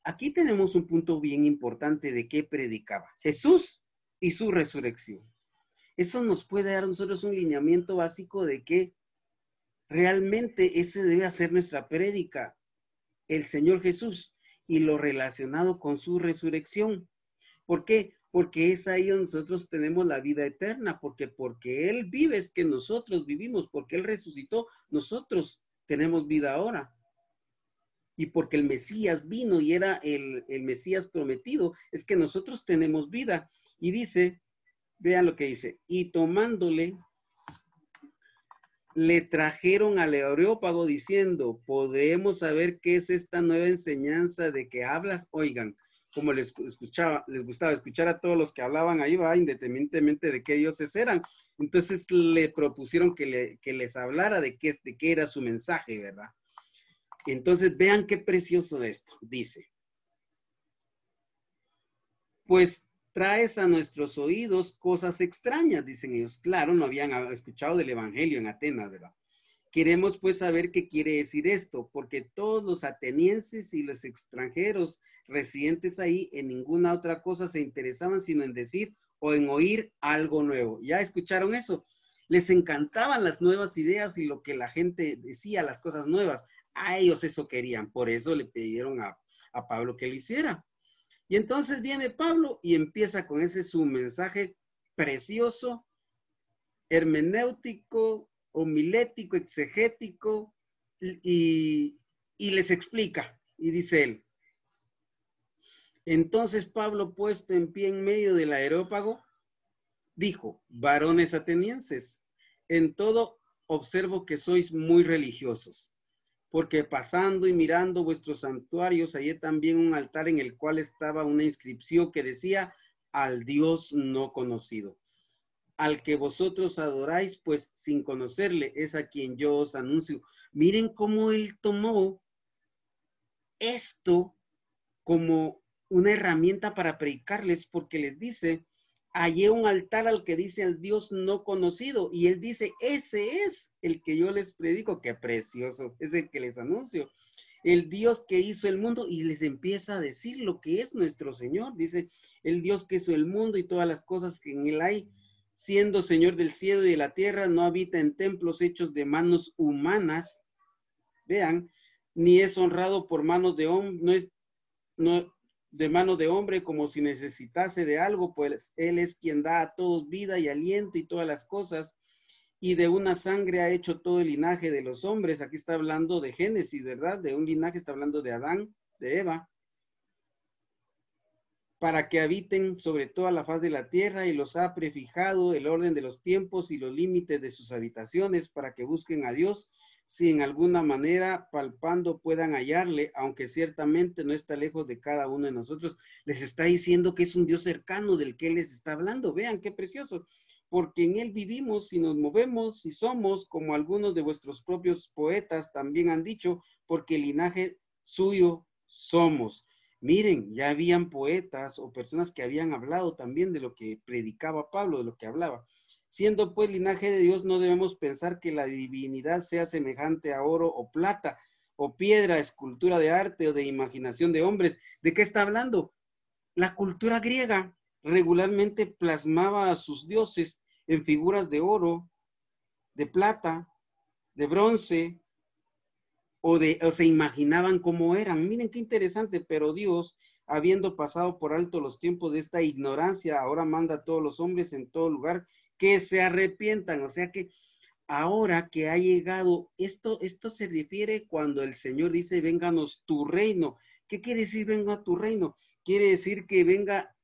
Aquí tenemos un punto bien importante de qué predicaba. Jesús y su resurrección. Eso nos puede dar a nosotros un lineamiento básico de que realmente ese debe ser nuestra prédica, el Señor Jesús y lo relacionado con su resurrección. ¿Por qué? Porque es ahí donde nosotros tenemos la vida eterna, porque Él vive es que nosotros vivimos, porque Él resucitó, nosotros tenemos vida ahora. Y porque el Mesías vino y era el Mesías prometido, es que nosotros tenemos vida. Y dice, vean lo que dice, y tomándole, le trajeron al Areópago diciendo, ¿podemos saber qué es esta nueva enseñanza de que hablas? Oigan, como les gustaba escuchar a todos los que hablaban ahí, va, independientemente de qué dioses eran. Entonces le propusieron que les hablara de qué era su mensaje, ¿verdad? Entonces vean qué precioso esto, dice. Pues traes a nuestros oídos cosas extrañas, dicen ellos. Claro, no habían escuchado del evangelio en Atenas, ¿verdad? Queremos pues saber qué quiere decir esto, porque todos los atenienses y los extranjeros residentes ahí en ninguna otra cosa se interesaban sino en decir o en oír algo nuevo. ¿Ya escucharon eso? Les encantaban las nuevas ideas y lo que la gente decía, las cosas nuevas. A ellos eso querían, por eso le pidieron a Pablo que lo hiciera. Y entonces viene Pablo y empieza con ese su mensaje precioso, hermenéutico, homilético, exegético, y les explica, y dice él, entonces Pablo, puesto en pie en medio del Areópago, dijo, varones atenienses, en todo observo que sois muy religiosos, porque pasando y mirando vuestros santuarios, hallé también un altar en el cual estaba una inscripción que decía, al Dios no conocido. Al que vosotros adoráis, pues sin conocerle, es a quien yo os anuncio. Miren cómo él tomó esto como una herramienta para predicarles, porque les dice, hallé un altar al que dice al Dios no conocido, y él dice, ese es el que yo les predico, qué precioso, es el que les anuncio. El Dios que hizo el mundo, y les empieza a decir lo que es nuestro Señor, dice, el Dios que hizo el mundo y todas las cosas que en él hay, siendo Señor del cielo y de la tierra, no habita en templos hechos de manos humanas, vean, ni es honrado por manos de hombre, no de mano de hombre como si necesitase de algo, pues él es quien da a todos vida y aliento y todas las cosas, y de una sangre ha hecho todo el linaje de los hombres. Aquí está hablando de Génesis, ¿verdad? De un linaje está hablando de Adán, de Eva, para que habiten sobre toda la faz de la tierra, y los ha prefijado el orden de los tiempos y los límites de sus habitaciones, para que busquen a Dios, si en alguna manera palpando puedan hallarle, aunque ciertamente no está lejos de cada uno de nosotros. Les está diciendo que es un Dios cercano del que Él les está hablando. Vean qué precioso, porque en Él vivimos y nos movemos y somos, como algunos de vuestros propios poetas también han dicho, porque el linaje suyo somos. Miren, ya habían poetas o personas que habían hablado también de lo que predicaba Pablo, de lo que hablaba. Siendo pues linaje de Dios, no debemos pensar que la divinidad sea semejante a oro o plata, o piedra, escultura de arte o de imaginación de hombres. ¿De qué está hablando? La cultura griega regularmente plasmaba a sus dioses en figuras de oro, de plata, de bronce, o se imaginaban cómo eran. Miren qué interesante, pero Dios, habiendo pasado por alto los tiempos de esta ignorancia, ahora manda a todos los hombres en todo lugar que se arrepientan. O sea que ahora que ha llegado, esto se refiere cuando el Señor dice, vénganos tu reino. ¿Qué quiere decir venga a tu reino? Quiere decir que venga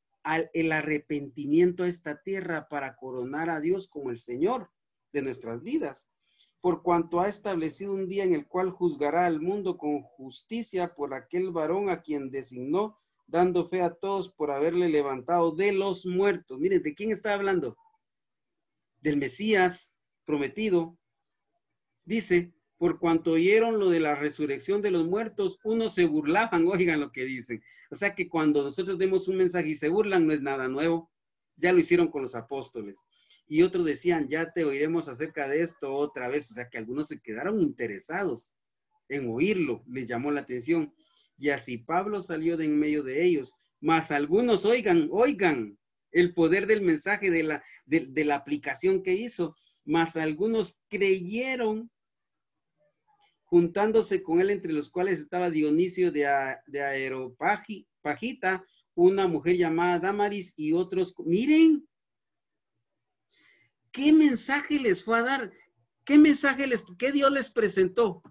el arrepentimiento a esta tierra para coronar a Dios como el Señor de nuestras vidas, por cuanto ha establecido un día en el cual juzgará al mundo con justicia por aquel varón a quien designó, dando fe a todos por haberle levantado de los muertos. Miren, ¿de quién está hablando? Del Mesías prometido. Dice, por cuanto oyeron lo de la resurrección de los muertos, unos se burlaban, oigan lo que dicen. O sea que cuando nosotros demos un mensaje y se burlan, no es nada nuevo. Ya lo hicieron con los apóstoles. Y otros decían, ya te oiremos acerca de esto otra vez. O sea que algunos se quedaron interesados en oírlo, les llamó la atención. Y así Pablo salió de en medio de ellos. Mas algunos, oigan, el poder del mensaje, de la aplicación que hizo. Mas algunos creyeron, juntándose con él, entre los cuales estaba Dionisio de Areopagita, una mujer llamada Damaris y otros. Miren, ¿qué mensaje les fue a dar? ¿Qué mensaje qué Dios les presentó?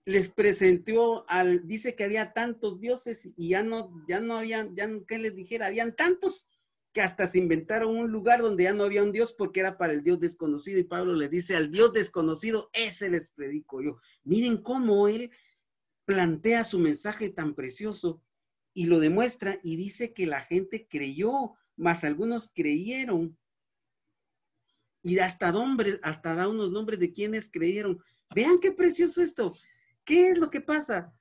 Les presentó dice que había tantos dioses y ya no habían, ¿qué les dijera? Habían tantos que hasta se inventaron un lugar donde ya no había un Dios porque era para el Dios desconocido, y Pablo les dice, al Dios desconocido, ese les predico yo. Miren cómo él plantea su mensaje tan precioso y lo demuestra, y dice que la gente creyó, más algunos creyeron, y hasta da unos nombres de quienes creyeron. Vean qué precioso esto. ¿Qué es lo que pasa?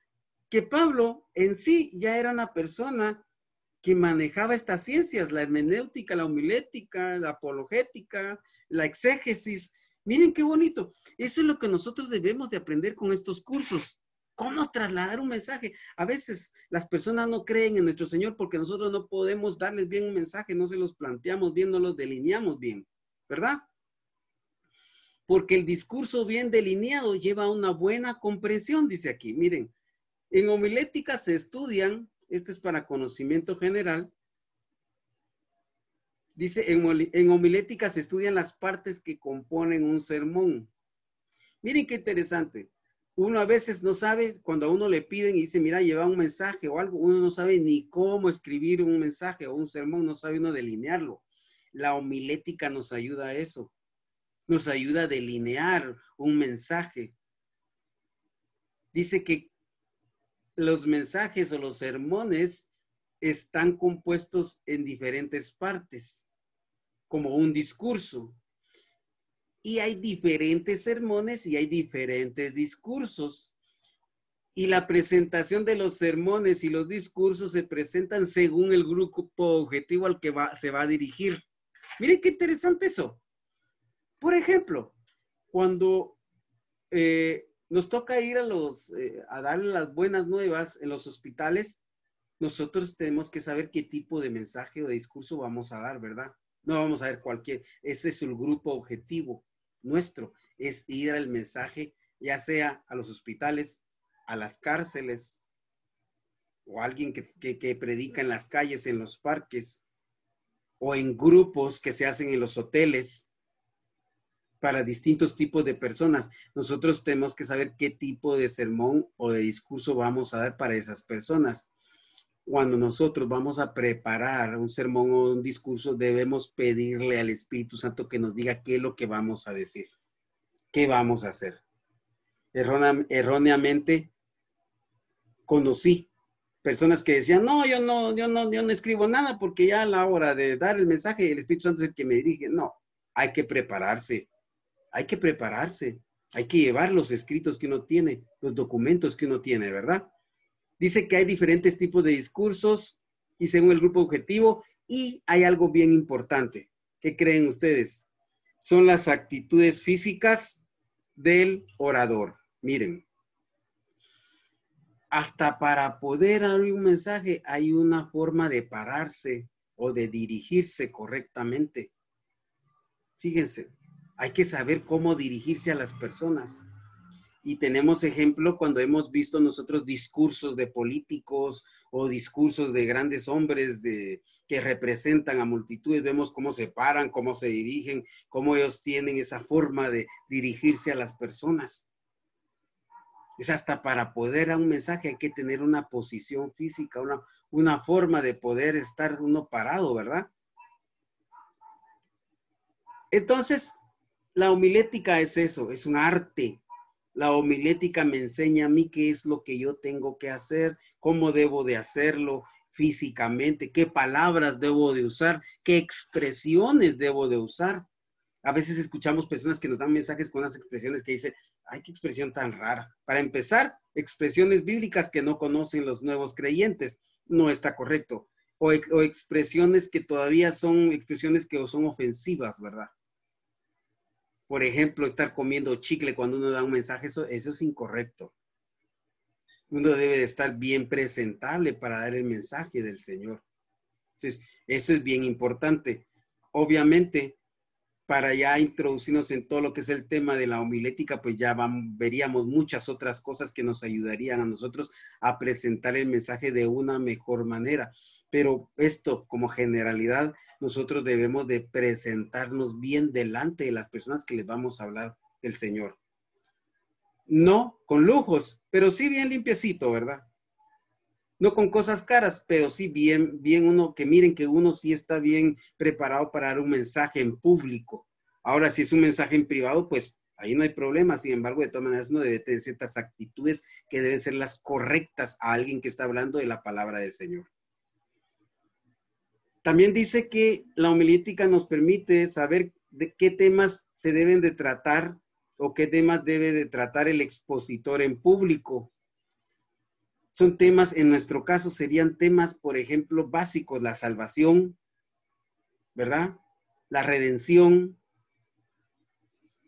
Que Pablo en sí ya era una persona que manejaba estas ciencias, la hermenéutica, la homilética, la apologética, la exégesis. Miren qué bonito. Eso es lo que nosotros debemos de aprender con estos cursos. ¿Cómo trasladar un mensaje? A veces las personas no creen en nuestro Señor porque nosotros no podemos darles bien un mensaje, no se los planteamos bien, no los delineamos bien, ¿verdad? Porque el discurso bien delineado lleva a una buena comprensión, dice aquí. Miren, en homilética se estudian, esto es para conocimiento general, dice, en homilética se estudian las partes que componen un sermón. Miren qué interesante. Uno a veces no sabe, cuando a uno le piden y dice, mira, lleva un mensaje o algo, uno no sabe ni cómo escribir un mensaje o un sermón, no sabe uno delinearlo. La homilética nos ayuda a eso. Nos ayuda a delinear un mensaje. Dice que los mensajes o los sermones están compuestos en diferentes partes, como un discurso. Y hay diferentes sermones y hay diferentes discursos. Y la presentación de los sermones y los discursos se presentan según el grupo objetivo al que se va a dirigir. Miren qué interesante eso. Por ejemplo, cuando nos toca ir a darle las buenas nuevas en los hospitales, nosotros tenemos que saber qué tipo de mensaje o de discurso vamos a dar, ¿verdad? No vamos a ver cualquier, ese es el grupo objetivo nuestro, es ir al mensaje, ya sea a los hospitales, a las cárceles, o alguien que predica en las calles, en los parques, o en grupos que se hacen en los hoteles, para distintos tipos de personas. Nosotros tenemos que saber qué tipo de sermón o de discurso vamos a dar para esas personas. Cuando nosotros vamos a preparar un sermón o un discurso, debemos pedirle al Espíritu Santo que nos diga qué es lo que vamos a decir, qué vamos a hacer. Erróneamente conocí personas que decían, no, yo no escribo nada porque ya a la hora de dar el mensaje, el Espíritu Santo es el que me dirige. No, hay que prepararse. Hay que prepararse, hay que llevar los escritos que uno tiene, los documentos que uno tiene, ¿verdad? Dice que hay diferentes tipos de discursos y según el grupo objetivo, y hay algo bien importante. ¿Qué creen ustedes? Son las actitudes físicas del orador. Miren, hasta para poder dar un mensaje hay una forma de pararse o de dirigirse correctamente. Fíjense. Hay que saber cómo dirigirse a las personas. Y tenemos ejemplo cuando hemos visto nosotros discursos de políticos o discursos de grandes hombres que representan a multitudes. Vemos cómo se paran, cómo se dirigen, cómo ellos tienen esa forma de dirigirse a las personas. Es hasta para poder dar un mensaje hay que tener una posición física, una forma de poder estar uno parado, ¿verdad? Entonces, la homilética es eso, es un arte. La homilética me enseña a mí qué es lo que yo tengo que hacer, cómo debo de hacerlo físicamente, qué palabras debo de usar, qué expresiones debo de usar. A veces escuchamos personas que nos dan mensajes con unas expresiones que dicen, ay, qué expresión tan rara. Para empezar, expresiones bíblicas que no conocen los nuevos creyentes, no está correcto. O expresiones que todavía son expresiones que son ofensivas, ¿verdad? Por ejemplo, estar comiendo chicle cuando uno da un mensaje, eso es incorrecto. Uno debe de estar bien presentable para dar el mensaje del Señor. Entonces, eso es bien importante. Obviamente, para ya introducirnos en todo lo que es el tema de la homilética, pues ya veríamos muchas otras cosas que nos ayudarían a nosotros a presentar el mensaje de una mejor manera. Pero esto, como generalidad, nosotros debemos de presentarnos bien delante de las personas que les vamos a hablar del Señor. No con lujos, pero sí bien limpiecito, ¿verdad? No con cosas caras, pero sí bien uno, que miren que uno sí está bien preparado para dar un mensaje en público. Ahora, si es un mensaje en privado, pues ahí no hay problema. Sin embargo, de todas maneras, uno debe tener ciertas actitudes que deben ser las correctas a alguien que está hablando de la palabra del Señor. También dice que la homilética nos permite saber de qué temas se deben de tratar o qué temas debe de tratar el expositor en público. Son temas, en nuestro caso, serían temas, por ejemplo, básicos, la salvación, ¿verdad? La redención,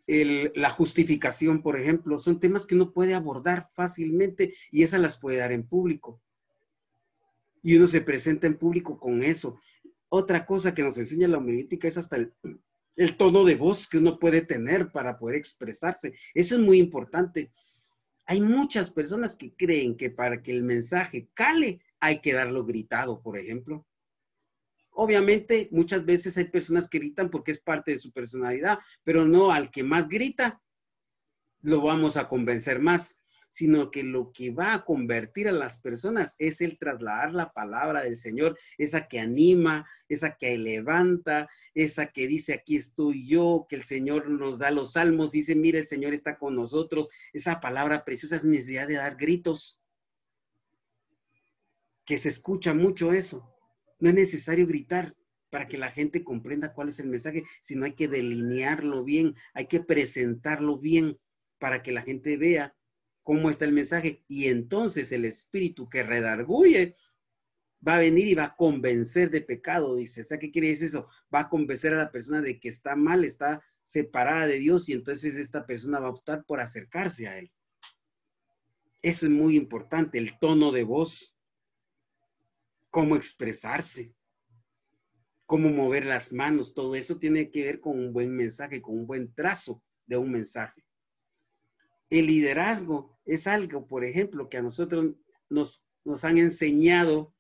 la justificación, por ejemplo, son temas que uno puede abordar fácilmente y esas las puede dar en público. Y uno se presenta en público con eso. Otra cosa que nos enseña la homilética es hasta el tono de voz que uno puede tener para poder expresarse. Eso es muy importante. Hay muchas personas que creen que para que el mensaje cale hay que darlo gritado, por ejemplo. Obviamente, muchas veces hay personas que gritan porque es parte de su personalidad, pero no al que más grita lo vamos a convencer más, sino que lo que va a convertir a las personas es el trasladar la palabra del Señor, esa que anima, esa que levanta, esa que dice aquí estoy yo, que el Señor nos da los salmos, dice mira el Señor está con nosotros, esa palabra preciosa es necesidad de dar gritos, que se escucha mucho eso, no es necesario gritar para que la gente comprenda cuál es el mensaje, sino hay que delinearlo bien, hay que presentarlo bien para que la gente vea cómo está el mensaje y entonces el espíritu que redarguye va a venir y va a convencer de pecado, dice. O sea, ¿qué quiere decir eso? Va a convencer a la persona de que está mal, está separada de Dios y entonces esta persona va a optar por acercarse a Él. Eso es muy importante, el tono de voz, cómo expresarse, cómo mover las manos, todo eso tiene que ver con un buen mensaje, con un buen trazo de un mensaje. El liderazgo es algo, por ejemplo, que a nosotros nos han enseñado,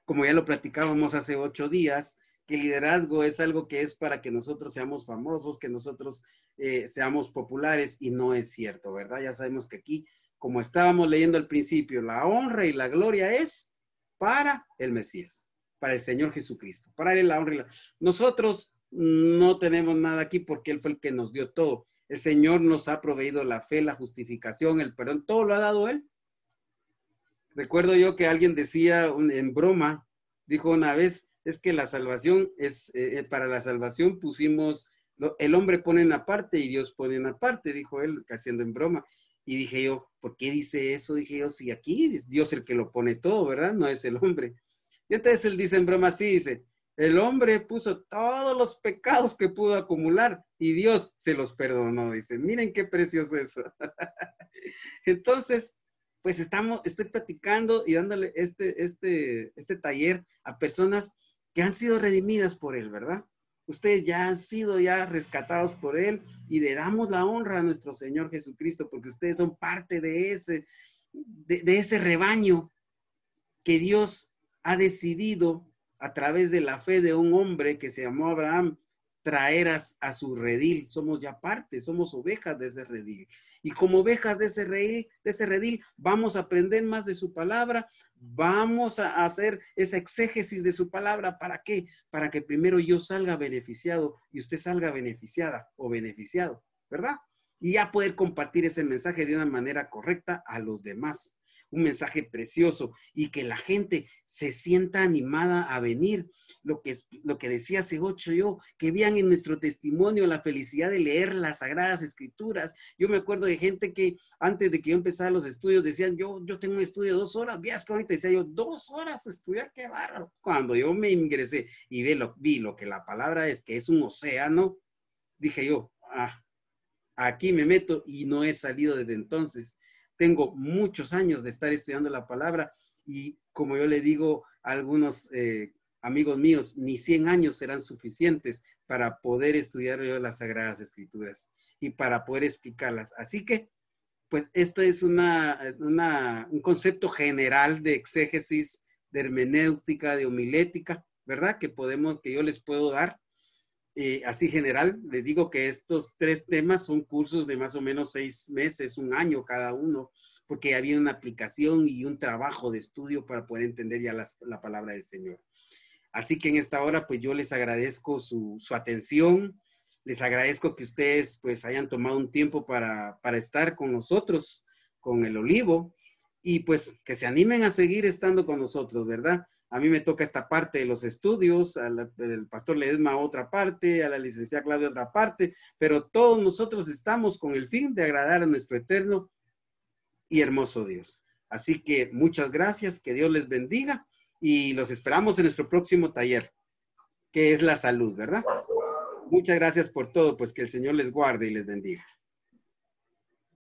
como ya lo platicábamos hace 8 días, que el liderazgo es algo que es para que nosotros seamos famosos, que nosotros seamos populares, y no es cierto, ¿verdad? Ya sabemos que aquí, como estábamos leyendo al principio, la honra y la gloria es para el Mesías, para el Señor Jesucristo, para él la honra y la... Nosotros no tenemos nada aquí porque Él fue el que nos dio todo. El Señor nos ha proveído la fe, la justificación, el perdón, todo lo ha dado Él. Recuerdo yo que alguien decía en broma, dijo una vez, es que la salvación es, para la salvación pusimos, el hombre pone una parte y Dios pone una parte, dijo él, haciendo en broma. Y dije yo, ¿por qué dice eso? Dije yo, si aquí es Dios el que lo pone todo, ¿verdad? No es el hombre. Y entonces él dice en broma así, dice, el hombre puso todos los pecados que pudo acumular y Dios se los perdonó. Dice, miren qué precioso eso. Entonces, pues estoy platicando y dándole este taller a personas que han sido redimidas por Él, ¿verdad? Ustedes ya han sido ya rescatados por Él y le damos la honra a nuestro Señor Jesucristo porque ustedes son parte de ese rebaño que Dios ha decidido a través de la fe de un hombre que se llamó Abraham traer a su redil. Somos ya parte, somos ovejas de ese redil. Y como ovejas de ese redil, vamos a aprender más de su palabra, vamos a hacer esa exégesis de su palabra. ¿Para qué? Para que primero yo salga beneficiado y usted salga beneficiada o beneficiado, ¿verdad? Y ya poder compartir ese mensaje de una manera correcta a los demás. Un mensaje precioso y que la gente se sienta animada a venir. Lo que decía hace 8 yo, que vean en nuestro testimonio la felicidad de leer las Sagradas Escrituras. Yo me acuerdo de gente que antes de que yo empezara los estudios decían, yo tengo un estudio de 2 horas, veas que ahorita decía yo, 2 horas estudiar, qué bárbaro. Cuando yo me ingresé y vi lo que la palabra es, que es un océano, dije yo, aquí me meto y no he salido desde entonces. Tengo muchos años de estar estudiando la palabra y como yo le digo a algunos amigos míos, ni 100 años serán suficientes para poder estudiar yo las Sagradas Escrituras y para poder explicarlas. Así que, pues, esto es un concepto general de exégesis, de hermenéutica, de homilética, ¿verdad? Que yo les puedo dar. Así general, les digo que estos 3 temas son cursos de más o menos 6 meses, 1 año cada uno, porque había una aplicación y un trabajo de estudio para poder entender ya la palabra del Señor. Así que en esta hora, pues yo les agradezco su atención, les agradezco que ustedes pues hayan tomado un tiempo para estar con nosotros, con el Olivo, y pues que se animen a seguir estando con nosotros, ¿verdad? A mí me toca esta parte de los estudios, al pastor Ledesma otra parte, a la licenciada Claudia otra parte, pero todos nosotros estamos con el fin de agradar a nuestro eterno y hermoso Dios. Así que muchas gracias, que Dios les bendiga y los esperamos en nuestro próximo taller, que es la salud, ¿verdad? Muchas gracias por todo, pues que el Señor les guarde y les bendiga.